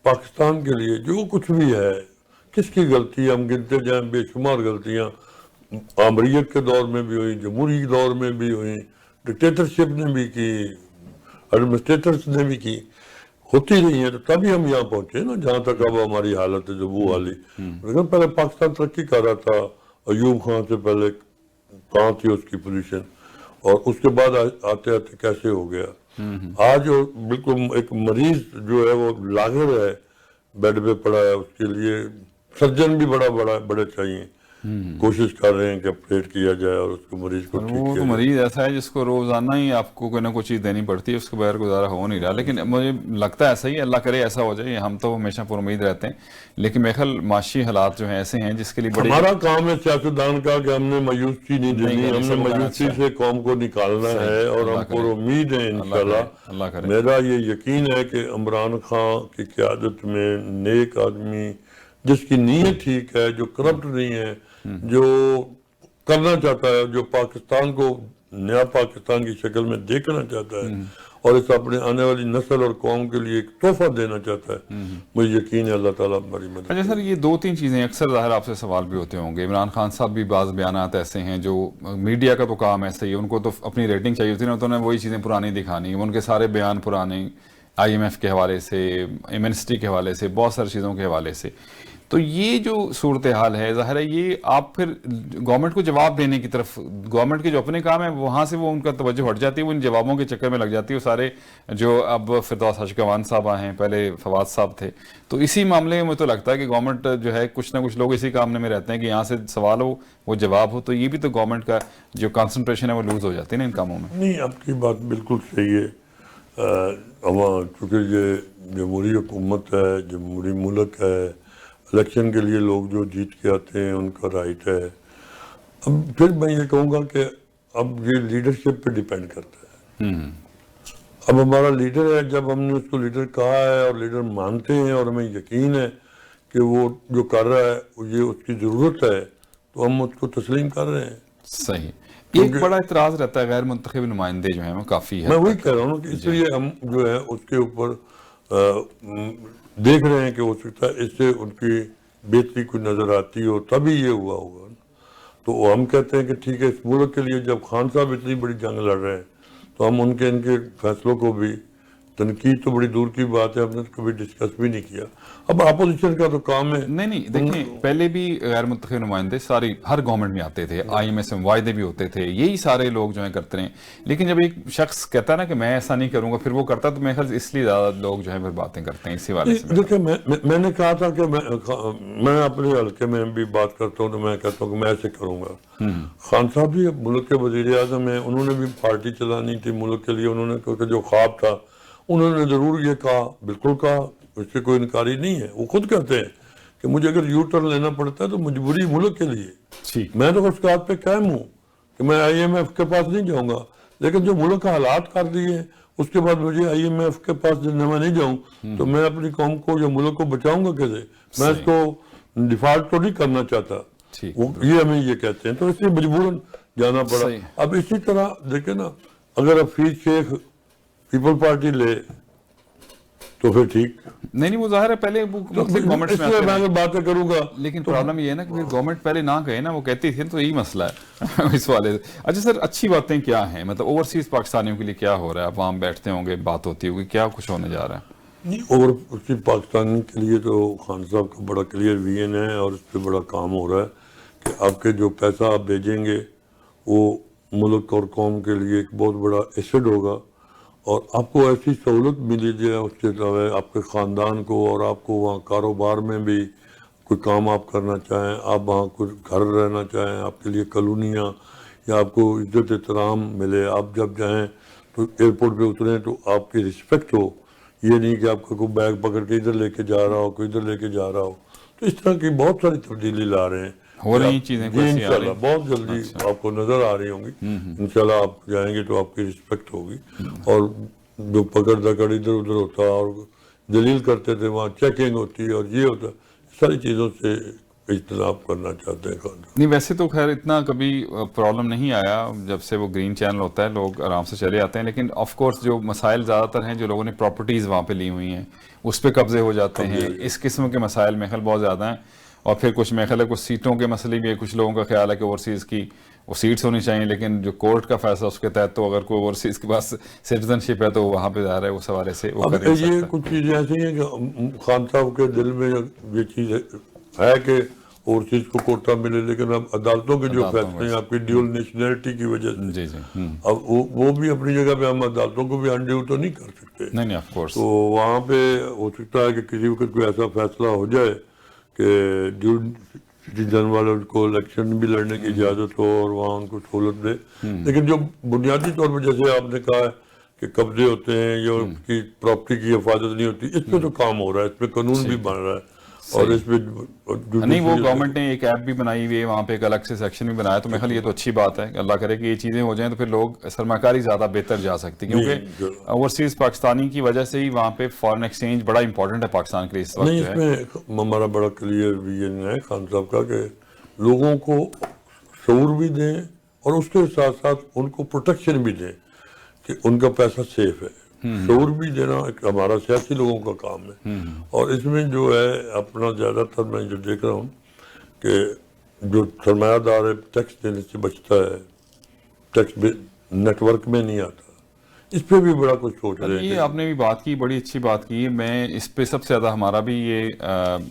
پاکستان کے لیے جو کچھ بھی ہے, کس کی غلطی ہے ہم گنتے جائیں, بے شمار غلطیاں آمریت کے دور میں بھی ہوئی, جمہوری دور میں بھی ہوئی, ڈکٹیٹرشپ نے بھی کی, ایڈمنسٹریٹرز نے بھی کی, ہوتی رہی ہیں, تو تبھی ہم یہاں پہنچے نا جہاں تک اب ہماری حالت ہے جو وہ والی. لیکن پہلے پاکستان ترقی کر رہا تھا, ایوب خان سے پہلے کہاں تھی اس کی پوزیشن, اور اس کے بعد آتے آتے کیسے ہو گیا. آج بالکل ایک مریض جو ہے وہ لاغر ہے, بیڈ پہ پڑا ہے, اس کے لیے سرجن بھی بڑے چاہیے, کوشش کر رہے ہیں کہ اپڈیٹ کیا جائے اور اس کو مریض کو ٹھیک وہ کیا تو جائے. مریض ایسا ہے جس کو روزانہ ہی آپ کو کوئی نہ کوئی چیز دینی پڑتی ہے, اس کے بغیر گزارا ہو نہیں رہا. لیکن مجھے لگتا ہے ایسا ہی, اللہ کرے ایسا ہو جائے. ہم تو ہمیشہ پر امید رہتے ہیں, لیکن میرے خیال معاشی حالات جو ہیں ایسے ہیں جس کے لیے بڑی ہمارا کام ہے سیاستدان کا کہ ہم نے مایوسی نہیں دینی, ہم نے مایوسی سے قوم کو نکالنا ہے, اور ہم پر امید ہے انشاءاللہ. میرا یہ یقین ہے کہ عمران خان کی قیادت میں نیک آدمی جس کی نیت ٹھیک ہے, جو کرپٹ نہیں ہے, جو کرنا چاہتا ہے, جو پاکستان کو نیا پاکستان کی شکل میں دیکھنا چاہتا ہے, اور اس اپنے آنے والی نسل اور قوم کے لیے ایک تحفہ دینا چاہتا ہے, مجھے یقین ہے اللہ تعالیٰ ہماری مدد. اچھا سر, یہ 2-3 چیزیں اکثر ظاہر آپ سے سوال بھی ہوتے ہوں گے. عمران خان صاحب بھی بعض بیانات ایسے ہیں جو میڈیا کا تو کام ایسا ہی ہے, ان کو تو اپنی ریٹنگ چاہیے ہوتی ہے نا, تو انہیں وہی چیزیں پرانی دکھانی, ان کے سارے بیان پرانے, IMF کے حوالے سے, ایمنسٹی کے حوالے سے, بہت ساری چیزوں کے حوالے سے. تو یہ جو صورتحال ہے, ظاہر ہے یہ آپ پھر گورنمنٹ کو جواب دینے کی طرف, گورنمنٹ کے جو اپنے کام ہے وہاں سے وہ ان کا توجہ ہٹ جاتی ہے, وہ ان جوابوں کے چکر میں لگ جاتی ہے. وہ سارے جو اب فردوس اشکوان صاحب ہیں, پہلے فواد صاحب تھے, تو اسی معاملے میں تو لگتا ہے کہ گورنمنٹ جو ہے کچھ نہ کچھ لوگ اسی کام میں رہتے ہیں کہ یہاں سے سوال ہو وہ جواب ہو, تو یہ بھی تو گورنمنٹ کا جو کنسنٹریشن ہے وہ لوز ہو جاتی ہے نا ان کاموں میں. نہیں, آپ کی بات بالکل صحیح ہے. چونکہ یہ جمہوری حکومت ہے, جمہوری ملک ہے, الیکشن کے لیے لوگ جو جیت کے آتے ہیں ان کا رائٹ ہے. اب پھر میں یہ کہوں گا کہ اب یہ لیڈرشپ پہ ڈیپینڈ کرتا ہے. اب ہمارا لیڈر ہے, جب ہم نے اس کو لیڈر کہا ہے اور لیڈر مانتے ہیں اور ہمیں یقین ہے کہ وہ جو کر رہا ہے یہ اس کی ضرورت ہے, تو ہم اس کو تسلیم کر رہے ہیں. صحیح. ایک بڑا اعتراض رہتا ہے غیر منتخب نمائندے جو ہیں وہ کافی ہے. میں وہی کہہ رہا ہوں کہ اس لیے ہم جو ہے اس کے اوپر دیکھ رہے ہیں کہ ہو سکتا ہے اس سے ان کی بہتری کوئی نظر آتی ہو, تبھی یہ ہوا ہوگا. تو ہم کہتے ہیں کہ ٹھیک ہے, اس ملک کے لیے جب خان صاحب اتنی بڑی جنگ لڑ رہے ہیں تو ہم ان کے فیصلوں کو بھی, تنقید تو بڑی دور کی بات ہے, ہم نے کبھی ڈسکس بھی نہیں کیا. اب اپوزیشن کا تو کام ہے. نہیں دیکھیں, پہلے بھی غیر منتخب نمائندے ساری ہر گورنمنٹ میں آتے تھے, IMF سے معاہدے بھی ہوتے تھے, یہی سارے لوگ جو ہیں کرتے ہیں. لیکن جب ایک شخص کہتا ہے نا کہ میں ایسا نہیں کروں گا, پھر وہ کرتا, تو میرے خیال اس لیے زیادہ لوگ جو ہیں پھر باتیں کرتے ہیں اسی والے سے. دیکھیں, میں نے کہا تھا کہ میں اپنے حلقے میں بھی بات کرتا ہوں تو میں کہتا ہوں کہ میں ایسے کروں گا. خان صاحب بھی ملک کے وزیر اعظم ہیں, انہوں نے بھی پارٹی چلانی تھی ملک کے لیے, انہوں نے کیونکہ جو خواب تھا انہوں نے ضرور یہ کہا, بالکل کہا, اس سے کوئی انکاری نہیں ہے. وہ خود کہتے ہیں کہ مجھے اگر یو ٹرن لینا پڑتا ہے تو مجبوری ملک کے لیے. میں تو اس بات پہ قائم ہوں کہ میں IMF کے پاس نہیں جاؤں گا, لیکن جو ملک کا حالات کر دیے اس کے بعد مجھے IMF کے پاس جب میں نہیں جاؤں تو میں اپنی قوم کو یا ملک کو بچاؤں گا کیسے؟ میں اس کو ڈیفالٹ تو نہیں کرنا چاہتا. یہ ہمیں یہ کہتے ہیں, تو اس لیے مجبوراً جانا پڑا. اب اسی طرح دیکھیں نا, اگر حفیظ شیخ پیپل پارٹی لے تو پھر ٹھیک نہیں, وہ ظاہر ہے پہلے گورنمنٹ میں باتیں کروں گا, لیکن پرابلم یہ ہے نا کہ پھر گورنمنٹ پہلے نہ کہے نا, وہ کہتی تھی, تو یہی مسئلہ ہے اس والے سے. اچھا سر, اچھی باتیں کیا ہیں, مطلب اوورسیز پاکستانیوں کے لیے کیا ہو رہا ہے؟ آپ وہاں بیٹھتے ہوں گے, بات ہوتی ہوگی, کیا کچھ ہونے جا رہا ہے؟ نہیں, اوورسیز پاکستانی کے لیے تو خان صاحب کا بڑا کلیئر ویژن ہے اور اس پہ بڑا کام ہو رہا ہے کہ آپ کے جو پیسہ آپ بھیجیں گے وہ ملک اور قوم کے لیے ایک بہت بڑا ایسڈ ہوگا, اور آپ کو ایسی سہولت ملی جائے اس کے علاوہ آپ کے خاندان کو, اور آپ کو وہاں کاروبار میں بھی کوئی کام آپ کرنا چاہیں, آپ وہاں کوئی گھر رہنا چاہیں, آپ کے لیے کالونیاں, یا آپ کو عزت احترام ملے, آپ جب جائیں تو ایئرپورٹ پہ اتریں تو آپ کی رسپیکٹ ہو, یہ نہیں کہ آپ کا کوئی بیگ پکڑ کے ادھر لے کے جا رہا ہو, کوئی ادھر لے کے جا رہا ہو. تو اس طرح کی بہت ساری تبدیلی لا رہے ہیں, ہو رہی چیزیں انشاءاللہ بہت جلدی آپ کو نظر آ رہی ہوں گی. انشاءاللہ آپ جائیں گے تو آپ کی رسپیکٹ ہوگی, اور جو پکڑ دکڑ ادھر ادھر ہوتا اور دلیل کرتے تھے وہاں چیکنگ ہوتی ہے اور یہ ہوتا, ساری چیزوں سے اجتناب کرنا چاہتے ہیں. نہیں ویسے تو خیر اتنا کبھی پرابلم نہیں آیا, جب سے وہ گرین چینل ہوتا ہے لوگ آرام سے چلے آتے ہیں. لیکن آف کورس جو مسائل زیادہ تر ہیں, جو لوگوں نے پراپرٹیز وہاں پہ لی ہوئی ہیں اس پہ قبضے ہو جاتے ہیں, اس قسم کے مسائل میرے خیال بہت زیادہ ہیں. اور پھر کچھ میرے خیال ہے کچھ سیٹوں کے مسئلے بھی ہے, کچھ لوگوں کا خیال ہے کہ اوورسیز کی وہ سیٹس ہونی چاہیے, لیکن جو کورٹ کا فیصلہ اس کے تحت تو اگر کوئی اوورسیز کے پاس سٹیزن شپ ہے تو وہاں پہ جا رہا ہے, اس حوالے سے وہ کر یہ کچھ چیزیں ایسی ہیں کہ خان صاحب کے دل میں یہ چیز ہے کہ اوورسیز کو کوٹا ملے, لیکن اب عدالتوں کے جو فیصلے ہیں آپ کی ڈیول نیشنلٹی کی وجہ سے, اب وہ بھی اپنی جگہ پہ, ہم عدالتوں کو بھی انڈیو تو نہیں کر سکتے. نہیں آف کورس, تو وہاں پہ ہو سکتا ہے کہ کسی وقت کوئی ایسا فیصلہ ہو جائے کہ ڈیول سٹیزن والے ان کو الیکشن بھی لڑنے کی اجازت ہو اور وہاں ان کو سہولت دے. لیکن جو بنیادی طور پر جیسے آپ نے کہا ہے کہ قبضے ہوتے ہیں یا ان کی پراپرٹی کی حفاظت نہیں ہوتی, اس پہ تو کام ہو رہا ہے, اس پہ قانون بھی بن رہا ہے. اور اس پہ نہیں, وہ گورنمنٹ نے ایک ایپ بھی بنائی ہوئی ہے, وہاں پہ ایک الگ سے سیکشن بھی بنایا, تو میرے خیال یہ تو اچھی بات ہے. اللہ کرے کہ یہ چیزیں ہو جائیں تو پھر لوگ سرمایہ کاری زیادہ بہتر جا سکتی, کیونکہ اوورسیز پاکستانی کی وجہ سے ہی وہاں پہ فارن ایکسچینج بڑا امپورٹنٹ ہے پاکستان کے لیے اس وقت. نہیں, اس میں ہمارا بڑا کلیئر ویژن ہے خان صاحب کا کہ لوگوں کو شعور بھی دیں اور اس کے ساتھ ساتھ ان کو پروٹیکشن بھی دیں کہ ان کا پیسہ سیف ہے. شعور بھی دینا ہمارا سیاسی لوگوں کا کام ہے. اور اس میں جو ہے اپنا زیادہ تر میں جو دیکھ رہا ہوں کہ جو سرمایہ دار ہے ٹیکس دینے سے بچتا ہے, ٹیکس نیٹ ورک میں نہیں آتا, اس پہ بھی بڑا کچھ سوچ رہے ہیں. یہ آپ نے بھی بات کی, بڑی اچھی بات کی. میں اس پہ سب سے زیادہ ہمارا بھی یہ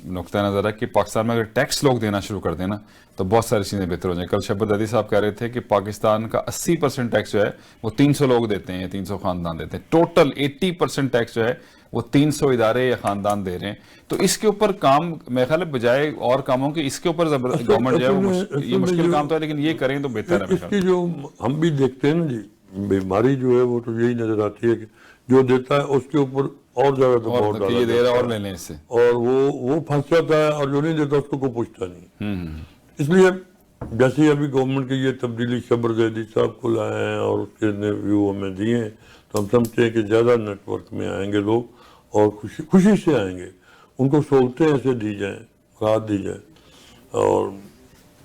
نقطہ نظر ہے کہ پاکستان میں اگر ٹیکس لوگ دینا شروع کر دیں نا تو بہت ساری چیزیں بہتر ہو جائیں. کل شبت عدی صاحب کہہ رہے تھے کہ پاکستان کا 80% ٹیکس جو ہے وہ 300 لوگ دیتے ہیں, 300 خاندان دیتے ہیں. ٹوٹل 80% ٹیکس جو ہے وہ 300 ادارے یا خاندان دے رہے ہیں. تو اس کے اوپر کام میرے خیال ہے بجائے اور کاموں کے اس کے اوپر گورنمنٹ جو ہے یہ مشکل کام تو ہے, لیکن یہ کریں تو بہتر ہے. اس کی جو ہم بھی دیکھتے ہیں نا جی, بیماری جو ہے وہ تو یہی نظر آتی ہے کہ جو دیتا ہے اس کے اوپر اور زیادہ دباؤ ڈالا یہ دے رہا اور لے لیں اس سے, اور وہ پھنس جاتا ہے, اور جو نہیں دیتا اس کو کوئی پوچھتا نہیں. اس لیے جیسے ابھی گورنمنٹ کی یہ تبدیلی شبر زیدی صاحب کو لائے ہیں اور اس کے ویو ہمیں دیے ہیں, تو ہم سمجھتے ہیں کہ زیادہ نیٹ ورک میں آئیں گے لوگ اور خوشی سے آئیں گے. ان کو سہولتیں ایسے دی جائیں, راحت دی جائیں. اور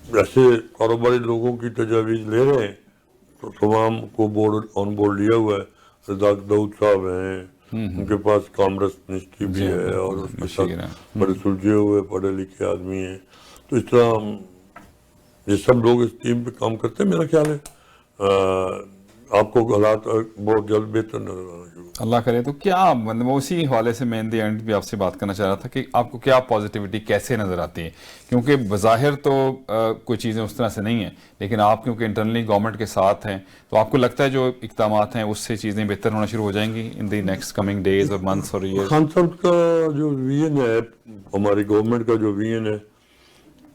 جیسے کاروباری لوگوں کی تجاویز لے رہے ہیں تو تمام کو آن بورڈ لیا ہوا ہے. رزاق داؤد صاحب ہیں, ان کے پاس کامرس منسٹری بھی ہے اور اس کے ساتھ بڑے سلجھے ہوئے پڑھے لکھے آدمی ہیں. تو اس طرح یہ سب لوگ اس ٹیم پہ کام کرتے ہیں. میرا خیال ہے آپ کو حالات بہت جلد بہتر نظر آنا شروع. اللہ کرے. تو کیا مطلب اسی حوالے سے میں ان دی اینڈ بھی آپ سے بات کرنا چاہ رہا تھا کہ آپ کو کیا پازیٹیوٹی کیسے نظر آتی ہے, کیونکہ بظاہر تو کوئی چیزیں اس طرح سے نہیں ہیں, لیکن آپ کیونکہ انٹرنلی گورنمنٹ کے ساتھ ہیں تو آپ کو لگتا ہے جو اقدامات ہیں اس سے چیزیں بہتر ہونا شروع ہو جائیں گی ان دی نیکسٹ کمنگ ڈیز اور منتھس اور ایئرز؟ خان صاحب کا جو ویژن ہے, ہماری گورنمنٹ کا جو ویژن ہے,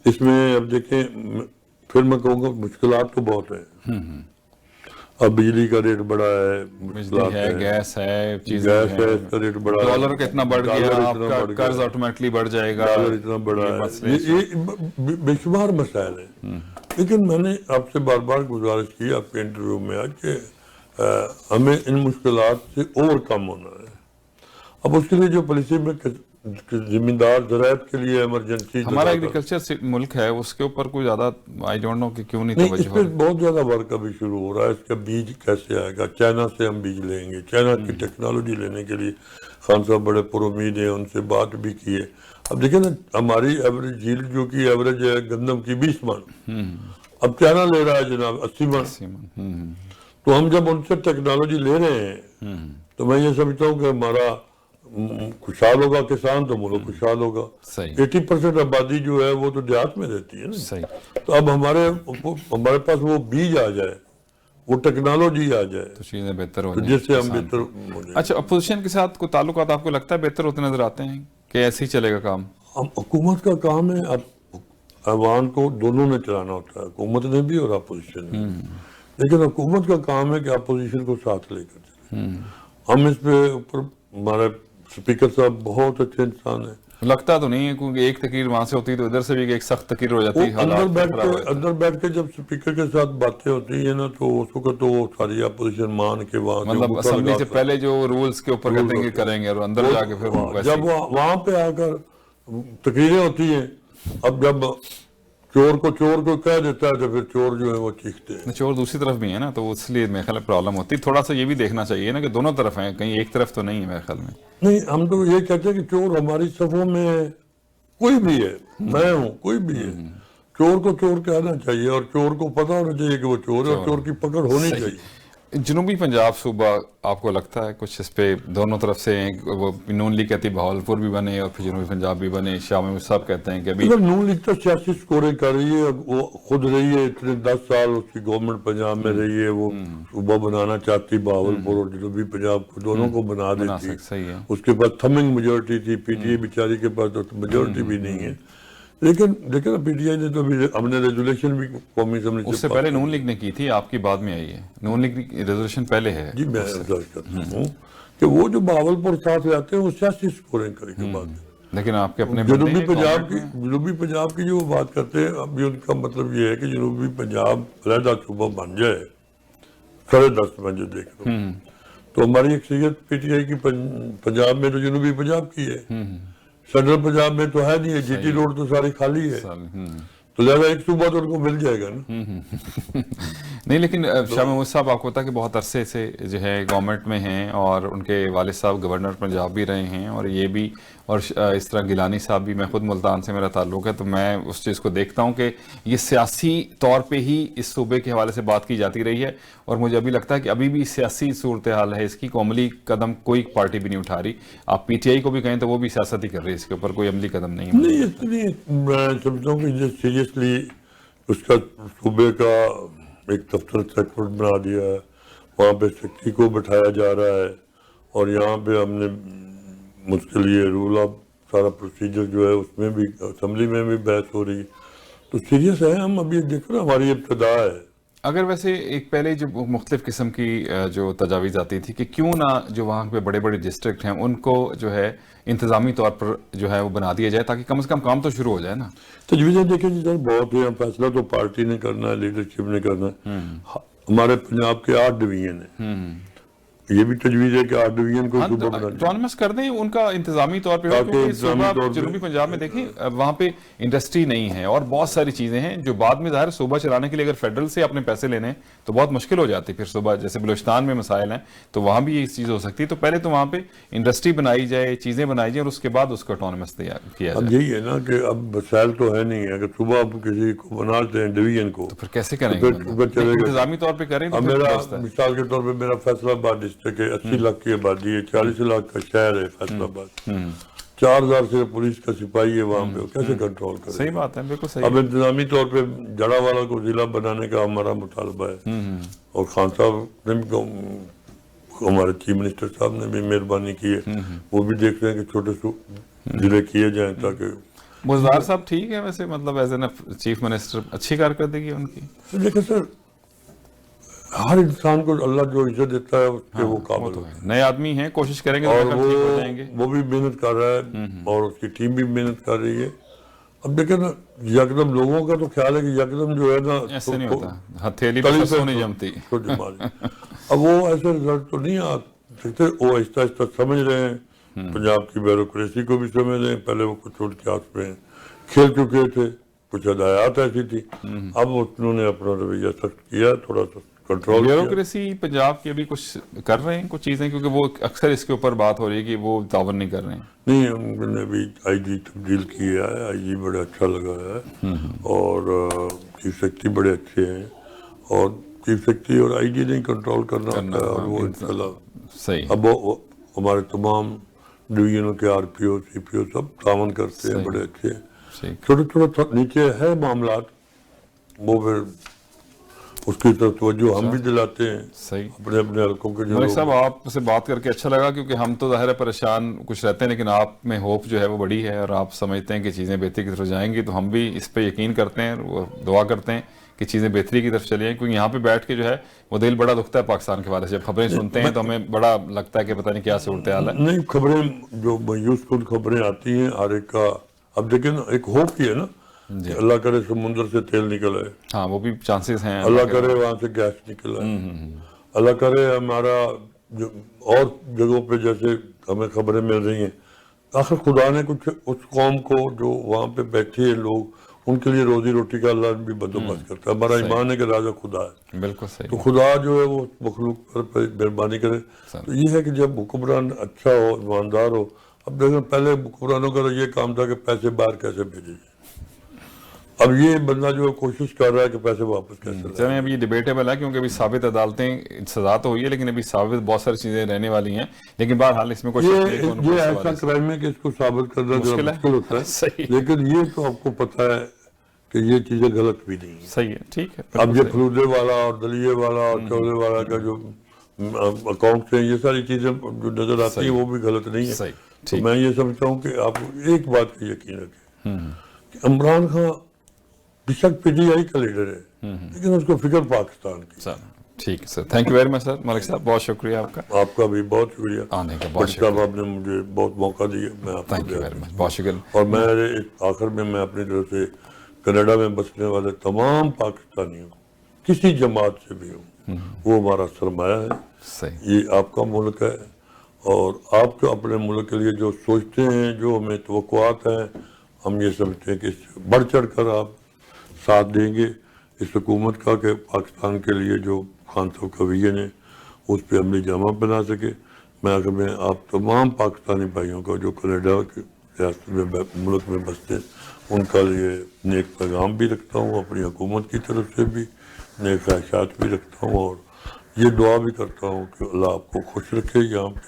اس میں اب دیکھیں پھر میں کہوں گا مشکلات تو بہت ہیں. اب بجلی کا ریٹ بڑا ہے, بجلی ہے, گیس ہے, گیس ہے, اس کا ریٹ بڑا ہے, ڈالر کا اتنا بڑھ گیا, آپ کا قرض آٹومیٹکلی بڑھ جائے گا, ڈالر اتنا بڑا ہے. یہ بے شمار مسائل ہیں. لیکن میں نے آپ سے بار بار گزارش کی آپ کے انٹرویو میں آج کہ ہمیں ان مشکلات سے اوور کم ہونا ہے. اب اس کے لیے جو پالیسی میں زمیندار زراعت کے لیے ایمرجنسی, ہمارا ایگریکلچر ملک ہے, اس کے اوپر کوئی زیادہ آئی ڈونٹ نو کہ کیوں نہیں توجہ اس پہ بہت زیادہ ورک ابھی شروع ہو رہا ہے. اس کا بیج کیسے آئے گا, چائنا سے ہم بیج لیں گے. چائنا کی ٹیکنالوجی لینے کے لیے خان صاحب بڑے پر امید ہیں, ان سے بات بھی کی ہے. اب دیکھیں نا ہماری ایوریج ییلڈ جو کی ایوریج ہے گندم کی 20 من, اب چائنا لے رہا ہے جناب 80 من. تو ہم جب ان سے ٹیکنالوجی لے رہے ہیں تو میں یہ سمجھتا ہوں کہ ہمارا خوشحال ہوگا کسان تو ملک خوشحال ہوگا. 80% آبادی جو ہے وہ تو دیہات میں رہتی ہے نا. تو اب ہمارے پاس وہ بیج آ جائے, وہ ٹیکنالوجی آ جائے تو چیزیں بہتر ہو جائیں, جس سے ہم بہتر ہو جائیں. اچھا, اپوزیشن کے ساتھ کوئی تعلقات آپ کو لگتا ہے بہتر ہوتے نظر آتے ہیں کہ ایسے ہی چلے گا کام؟ حکومت کا کام ہے اب عوام کو دونوں نے چلانا ہوتا ہے, حکومت نے بھی اور اپوزیشن نے. لیکن حکومت کا کام ہے کہ اپوزیشن کو ساتھ لے کر چلے. ہم اس پہ اوپر ہمارے اسپیکر صاحب بہت اچھے انسان ہیں. لگتا تو نہیں ہے کیونکہ ایک تقریر وہاں سے ہوتی ہے تو ادھر سے بھی ایک سخت تقریر ہو جاتی ہے. اندر بیٹھ کے جب اسپیکر کے ساتھ باتیں ہوتی ہیں نا تو اس وقت تو وہ ساری اپوزیشن مان کے وہاں مطلب اسمبلی سے پہلے جو رولز کے اوپر کہتے ہیں کریں گے, اور اندر جا کے پھر جب وہاں پہ آ کر تقریریں ہوتی ہیں, اب جب چور کو کہہ دیتا ہے تو پھر چور جو ہے وہ چیختے ہیں. چور دوسری طرف بھی ہے نا, تو اس لیے میرے خیال میں پرابلم ہوتی ہے. تھوڑا سا یہ بھی دیکھنا چاہیے نا کہ دونوں طرف ہیں, کہیں ایک طرف تو نہیں ہے میرے خیال میں. نہیں, ہم تو یہ کہتے ہیں کہ چور ہماری صفوں میں ہے, کوئی بھی ہے, میں ہوں, کوئی بھی ہے. چور کو چور کہنا چاہیے اور چور کو پتہ ہونا چاہیے کہ وہ چور ہے اور چور کی پکڑ ہونی چاہیے. جنوبی پنجاب صوبہ آپ کو لگتا ہے کچھ اس پہ دونوں طرف سے وہ نون لیگ کہتی بہاولپور بھی بنے اور پھر جنوبی پنجاب بھی بنے, شاہ محمود صاحب کہتے ہیں کہ ابھی نون لیگ تو سیاسی سکوریں کر رہی ہے, وہ خود رہی ہے اتنے 10 سال اس کی گورنمنٹ پنجاب میں رہی ہے, وہ صوبہ بنانا چاہتی بہاولپور اور جنوبی پنجاب کو دونوں کو بنا دیتی. صحیح ہے. اس کے بعد تھمنگ میجورٹی تھی, پی ٹی اے بیچاری کے پاس تو میجورٹی بھی نہیں ہے. لیکن دیکھیں نا پی ٹی آئی نے تو ابھی ہم نے ریزولیشن بھی قومی اسمبلی اس سے پہلے نون لیگ نے کی تھی، آپ کی بعد میں آئی ہے، نون لیگ کی ریزولوشن پہلے ہے. جی میں ارض کرتا ہوں کہ وہ جو بہاولپور ساتھ جاتے ہیں وہ سیاسی اسکورنگ کرنے کے بعد لیکن آپ کے اپنے جنوبی پنجاب کی جو وہ بات کرتے ہیں ابھی ان کا مطلب یہ ہے کہ جنوبی پنجاب علیحدہ صوبہ بن جائے 10.5 میں جو دیکھ رہا ہوں تو ہماری اکثریت پی ٹی آئی کی پنجاب میں تو جنوبی پنجاب کی ہے، سینٹرل پنجاب میں تو ہے نہیں ہے، جی ٹی روڈ تو ساری خالی ہے، تو لہذا ایک صوبہ تو ان کو مل جائے گا نا. نہیں لیکن شاہ محمود صاحب آپ کو پتا کہ بہت عرصے سے جو ہے گورنمنٹ میں ہیں اور ان کے والد صاحب گورنر پنجاب بھی رہے ہیں اور یہ بھی، اور اس طرح گیلانی صاحب بھی، میں خود ملتان سے میرا تعلق ہے تو میں اس چیز کو دیکھتا ہوں کہ یہ سیاسی طور پہ ہی اس صوبے کے حوالے سے بات کی جاتی رہی ہے اور مجھے ابھی لگتا ہے کہ ابھی بھی سیاسی صورتحال ہے اس کی، کو عملی قدم کوئی پارٹی بھی نہیں اٹھا رہی. آپ پی ٹی آئی کو بھی کہیں تو وہ بھی سیاست ہی کر رہی ہے، اس کے اوپر کوئی عملی قدم نہیں ہے. نہیں اس لیے میں سمجھتا ہوں کہ سیریسلی اس کا صوبے کا ایک دفتر سیکٹر بنا دیا ہے، وہاں پہ سیکٹری کو بٹھایا جا رہا ہے اور یہاں پہ ہم نے مجھ کے لیے رول آف سارا پروسیجر جو ہے اس میں بھی اسمبلی میں بھی بحث ہو رہی ہے، تو سیریس ہے. ہم ابھی دیکھو نا ہماری ابتدا ہے. اگر ویسے ایک پہلے جو مختلف قسم کی جو تجاویز آتی تھی کہ کیوں نہ جو وہاں پہ بڑے بڑے ڈسٹرکٹ ہیں ان کو جو ہے انتظامی طور پر جو ہے وہ بنا دیا جائے تاکہ کم از کم کام تو شروع ہو جائے نا. تجویزیں دیکھیں جی سر بہت ہے، فیصلہ تو پارٹی نے کرنا ہے، لیڈرشپ نے کرنا ہے. ہمارے پنجاب کے 8 ڈویژن ہیں، یہ بھی تجویز ہے کہ 8 ڈویژن کو صوبہ بنا دیں، اٹونومس کر دیں، ان کا انتظامی طور پہ ہو، کیونکہ صوبہ جنوبی پنجاب میں دیکھیں وہاں پہ انڈسٹری نہیں ہے اور بہت ساری چیزیں ہیں جو بعد میں ظاہر صوبہ چلانے کے لیے اگر فیڈرل سے اپنے پیسے لینے ہیں تو بہت مشکل ہو جاتی. پھر صوبہ جیسے بلوچستان میں مسائل ہیں تو وہاں بھی یہ چیز ہو سکتی ہے، تو پہلے تو وہاں پہ انڈسٹری بنائی جائے، چیزیں بنائی جائیں اور اس کے بعد اس کو اٹونومس کیا جائے. اب یہی ہے نا کہ اب وسائل تو ہے نہیں، اگر صوبہ اب کسی کو بناتے ہیں ڈویژن کو تو پھر کیسے کریں گے؟ انتظامی طور پہ کریں تو میرا مثال کے طور پہ میرا فیصل آباد ڈسٹرکٹ ہے، 80 لاکھ کی آبادی ہے، 40 لاکھ کا شہر ہے فیصل آباد، 4000 سے پولیس کا سپاہی ہے وہاں پہ، کیسے کنٹرول کرے؟ صحیح بات ہے، بالکل صحیح. اب انتظامی طور پہ جڑا والا کو ضلع بنانے کا ہمارا مطالبہ ہے اور خان صاحب نے بھی، ہمارے چیف منسٹر صاحب نے بھی مہربانی کی ہے، وہ بھی دیکھ رہے ہیں کہ چھوٹے ضلع کیے جائیں تاکہ. بزدار صاحب ٹھیک ہے ویسے، مطلب ایز این چیف منسٹر اچھی کارکردگی ہے ان کی. دیکھیں سر ہر انسان کو اللہ جو عزت دیتا ہے اس کے وہ قابل ہے. نئے آدمی ہیں، کوشش کریں گے اور وہ بھی محنت کر رہا ہے اور اس کی ٹیم بھی محنت کر رہی ہے. اب دیکھیں نا یکدم لوگوں کا تو خیال ہے کہ یکدم جو ہے نا ایسے نہیں ہوتا، ہتھیلی پہ سسو نہیں جمتی. اب وہ ایسے رزلٹ تو نہیں آ سکتے، وہ آہستہ آہستہ سمجھ رہے ہیں، پنجاب کی بیوروکریسی کو بھی سمجھ رہے ہیں. پہلے وہ کچھ چھوڑ کے ہاتھ پہ کھیل چکے تھے، کچھ ہدایات ایسی تھی، اب انہوں نے اپنا رویہ سخت کیا، تھوڑا سا کنٹرول. بیوروکریسی پنجاب کی ابھی کچھ کر رہے ہیں کچھ چیزیں، کیونکہ وہ اکثر اس کے اوپر بات ہو رہی ہے کہ وہ تعاون نہیں کر رہے ہیں. نہیں ہم نے بھی آئی جی تبدیل کیا ہے، آئی جی بڑا اچھا لگا ہے اور چیف سیکرٹری بڑے اچھے ہیں اور چیف سیکرٹری اور آئی جی نے کنٹرول کرنا ہوتا ہے اور وہ انشاءاللہ صحیح. اب ہمارے تمام ڈویژنوں کے آر پی او سی پی او سب تعاون کرتے ہیں، بڑے اچھے ہیں. چھوٹے چھوٹے نیچے ہے معاملات وہ پھر اس کی طرف توجہ ہم بھی دلاتے ہیں اپنے اپنے حلقوں کے. ملک صاحب آپ سے بات کر کے اچھا لگا، کیونکہ ہم تو ظاہر ہے پریشان کچھ رہتے ہیں لیکن آپ میں ہوپ جو ہے وہ بڑی ہے اور آپ سمجھتے ہیں کہ چیزیں بہتری کی طرف جائیں گی، تو ہم بھی اس پہ یقین کرتے ہیں اور دعا کرتے ہیں کہ چیزیں بہتری کی طرف چلی جائیں. کیونکہ یہاں پہ بیٹھ کے جو ہے وہ دل بڑا دکھتا ہے پاکستان کے بارے سے، جب خبریں سنتے ہیں تو ہمیں بڑا لگتا ہے کہ پتہ نہیں کیا صورتحال ہے. نہیں خبریں جو مایوس کن خبریں آتی ہیں ہر ایک کا، اب دیکھیں نا ایک ہوپ ہی ہے نا، اللہ کرے سمندر سے تیل نکل آئے، ہاں وہ بھی چانسز ہیں، اللہ کرے وہاں سے گیس نکل آئے، اللہ کرے ہمارا جو اور جگہوں پہ جیسے ہمیں خبریں مل رہی ہیں، آخر خدا نے کچھ اس قوم کو جو وہاں پہ بیٹھے ہیں لوگ، ان کے لیے روزی روٹی کا اللہ بھی بندوبست کرتا ہے. ہمارا ایمان ہے کہ راجہ خدا ہے، بالکل صحیح. تو خدا جو ہے وہ مخلوق پر مہربانی کرے. تو یہ ہے کہ جب حکمران اچھا ہو، ایماندار ہو. اب دیکھیں پہلے حکمرانوں کا یہ کام تھا کہ پیسے باہر کیسے بھیجے جائیں، اب یہ بندہ جو ہے کوشش کر رہا ہے کہ پیسے واپس کیسے لائے. چلیں اب یہ ڈیبیٹیبل ہے کیونکہ ابھی ثابت عدالتیں سزا تو ہوئی ہے لیکن ابھی ثابت بہت ساری چیزیں رہنے والی ہیں، لیکن بہرحال اس میں کوئی یہ ایسا کرائم ہے کہ اس کو ثابت کرنا مشکل ہوتا ہے، لیکن یہ تو آپ کو پتہ ہے کہ یہ چیزیں غلط بھی نہیں ہیں. صحیح ہے، ٹھیک ہے. اب یہ فلودے والا اور دلیے والا اور چولے والا کا جو اکاؤنٹ ہیں، یہ ساری چیزیں جو نظر آتی ہیں وہ بھی غلط نہیں ہے. تو میں یہ سمجھتا ہوں کہ آپ ایک بات کا یقین رکھیں کہ عمران خان بیشک PTI کا لیڈر ہے لیکن اس کو فکر پاکستان کی. سر ٹھیک ہے سر, تھینک یو ویری مچ سر. ملک صاحب بہت شکریہ آپ کا, آپ کا بھی بہت شکریہ. آنے کا بہت صاحب آپ نے مجھے بہت موقع دیا, میں آپ تھینک یو ویری مچ, بہت شکریہ. اور میں آخر میں اپنی طرف سے کینیڈا میں بسنے والے تمام پاکستانیوں کسی جماعت سے بھی ہوں, وہ ہمارا سرمایہ ہے. صحیح, یہ آپ کا ملک ہے اور آپ کو اپنے ملک کے لیے جو سوچتے ہیں, جو ہمیں توقعات ہیں, ہم یہ سمجھتے ہیں کہ اس سے بڑھ چڑھ کر آپ ساتھ دیں گے اس حکومت کا کہ پاکستان کے لیے جو خان صاحب کا ویژن ہے اس پہ عملی جامہ بنا سکے. میں اگر میں آپ تمام پاکستانی بھائیوں کا جو کینیڈا کی ریاست میں ملک میں بستے ہیں ان کا لیے نیک پیغام بھی رکھتا ہوں, اپنی حکومت کی طرف سے بھی نیک خواہشات بھی رکھتا ہوں, اور یہ دعا بھی کرتا ہوں کہ اللہ آپ کو خوش رکھے یہاں پہ,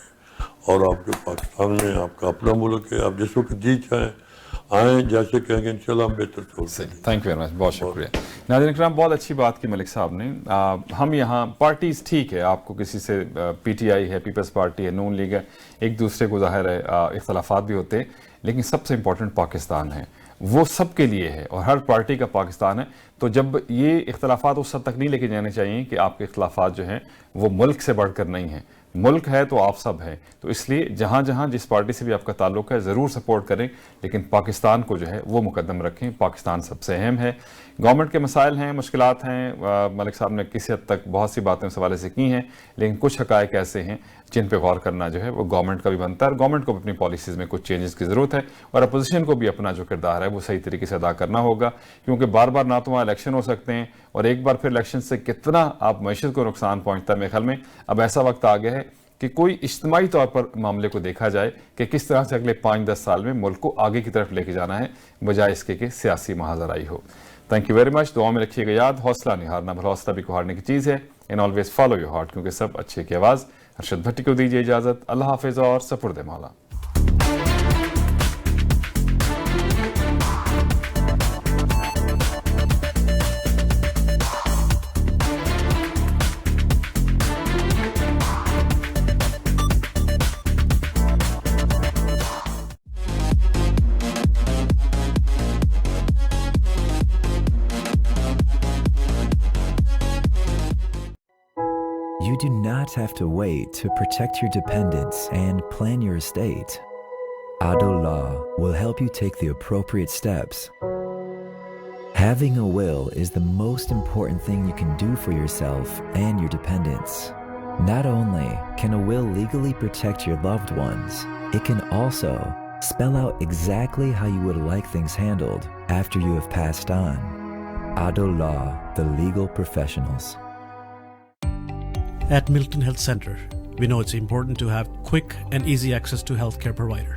اور آپ کے پاکستان میں آپ کا اپنا ملک ہے, آپ جس وقت جی چاہیں آئیں, جیسے کہیں گے انشاءاللہ ہم بہتر چھوڑ دیں گے. تھینک یو ویری مچ, بہت شکریہ. ناظرین اکرام, بہت اچھی بات کی ملک صاحب نے. ہم یہاں پارٹیز ٹھیک ہے, آپ کو کسی سے PTI ہے, پیپلز پارٹی ہے, نون لیگ ہے, ایک دوسرے کو ظاہر ہے اختلافات بھی ہوتے ہیں, لیکن سب سے امپورٹنٹ پاکستان ہے, وہ سب کے لیے ہے اور ہر پارٹی کا پاکستان ہے. تو جب یہ اختلافات اس حد تک نہیں لے کے جانے چاہیے کہ آپ کے اختلافات جو ہیں وہ ملک سے بڑھ کر نہیں ہیں. ملک ہے تو آپ سب ہیں, تو اس لیے جہاں جہاں جس پارٹی سے بھی آپ کا تعلق ہے ضرور سپورٹ کریں, لیکن پاکستان کو جو ہے وہ مقدم رکھیں. پاکستان سب سے اہم ہے. گورنمنٹ کے مسائل ہیں, مشکلات ہیں, ملک صاحب نے کسی حد تک بہت سی باتیں اس حوالے سے کی ہیں, لیکن کچھ حقائق ایسے ہیں جن پہ غور کرنا جو ہے وہ گورنمنٹ کا بھی بنتا ہے, اور گورنمنٹ کو بھی اپنی پالیسیز میں کچھ چینجز کی ضرورت ہے, اور اپوزیشن کو بھی اپنا جو کردار ہے وہ صحیح طریقے سے ادا کرنا ہوگا, کیونکہ بار بار نہ تو وہاں الیکشن ہو سکتے ہیں, اور ایک بار پھر الیکشن سے کتنا آپ معیشت کو نقصان پہنچتا ہے. میرے خیال میں اب ایسا وقت آ گیا ہے کہ کوئی اجتماعی طور پر معاملے کو دیکھا جائے کہ کس طرح سے اگلے 5-10 سال میں ملک کو آگے کی طرف لے کے جانا ہے, بجائے اس کے کہ سیاسی محاذرائی ہو. Thank you very much. دعا میں رکھیے گا یاد, حوصلہ نہیں ہارنا, بھلا حوصلہ بھی کو ہارنے کی چیز ہے. And always follow your heart, کیونکہ سب اچھے کی آواز. ارشد بھٹی کو دیجیے اجازت. اللہ حافظ اور سپرد مولا. You do not have to wait to protect your dependents and plan your estate. Adul Law will help you take the appropriate steps. Having a will is the most important thing you can do for yourself and your dependents. Not only can a will legally protect your loved ones, it can also spell out exactly how you would like things handled after you have passed on. Adul Law, the legal professionals. At Milton Health Center, we know it's important to have quick and easy access to healthcare provider.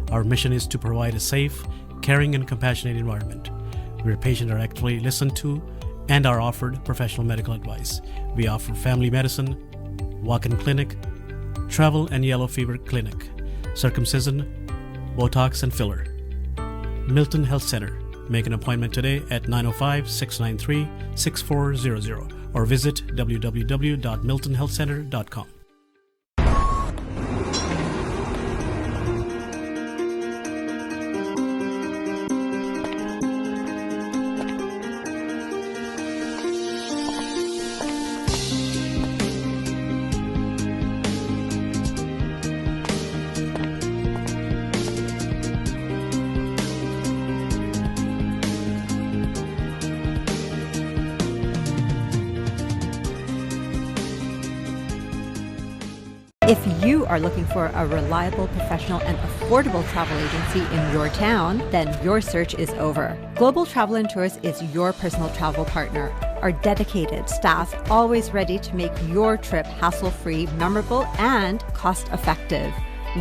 Our mission is to provide a safe, caring and compassionate environment where patients are actively listened to and are offered professional medical advice. We offer family medicine, walk-in clinic, travel and yellow fever clinic, circumcision, Botox and filler. Milton Health Center. Make an appointment today at 905-693-6400 or visit www.miltonhealthcenter.com. If you are looking for a reliable, professional, and affordable travel agency in your town, then your search is over. Global Travel and Tours is your personal travel partner. Our dedicated staff always ready to make your trip hassle-free, memorable, and cost-effective.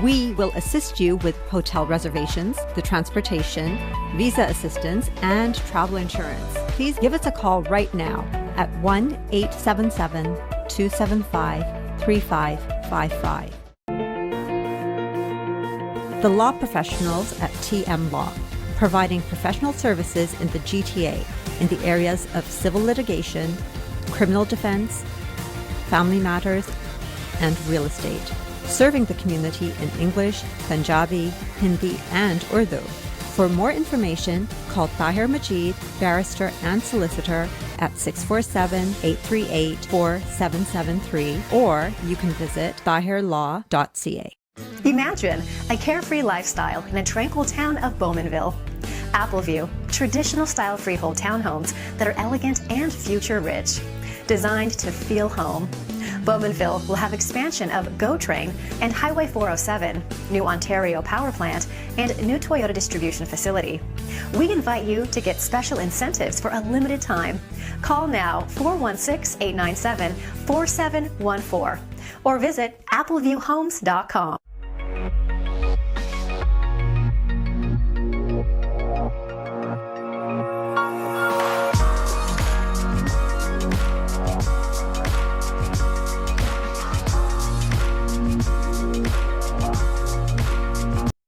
We will assist you with hotel reservations, the transportation, visa assistance, and travel insurance. Please give us a call right now at 1-877-275-3555. The law professionals at TM Law, providing professional services in the GTA in the areas of civil litigation, criminal defense, family matters, and real estate. Serving the community in English, Punjabi, Hindi, and Urdu. For more information, call Tahir Majid, barrister and solicitor at 647-838-4773, or you can visit tahirlaw.ca. Imagine a carefree lifestyle in a tranquil town of Bowmanville. Appleview, traditional style freehold townhomes that are elegant and future rich, designed to feel home. Bowmanville will have expansion of GO Train and Highway 407, new Ontario power plant, and new Toyota distribution facility. We invite you to get special incentives for a limited time. Call now 416-897-4714 or visit appleviewhomes.com.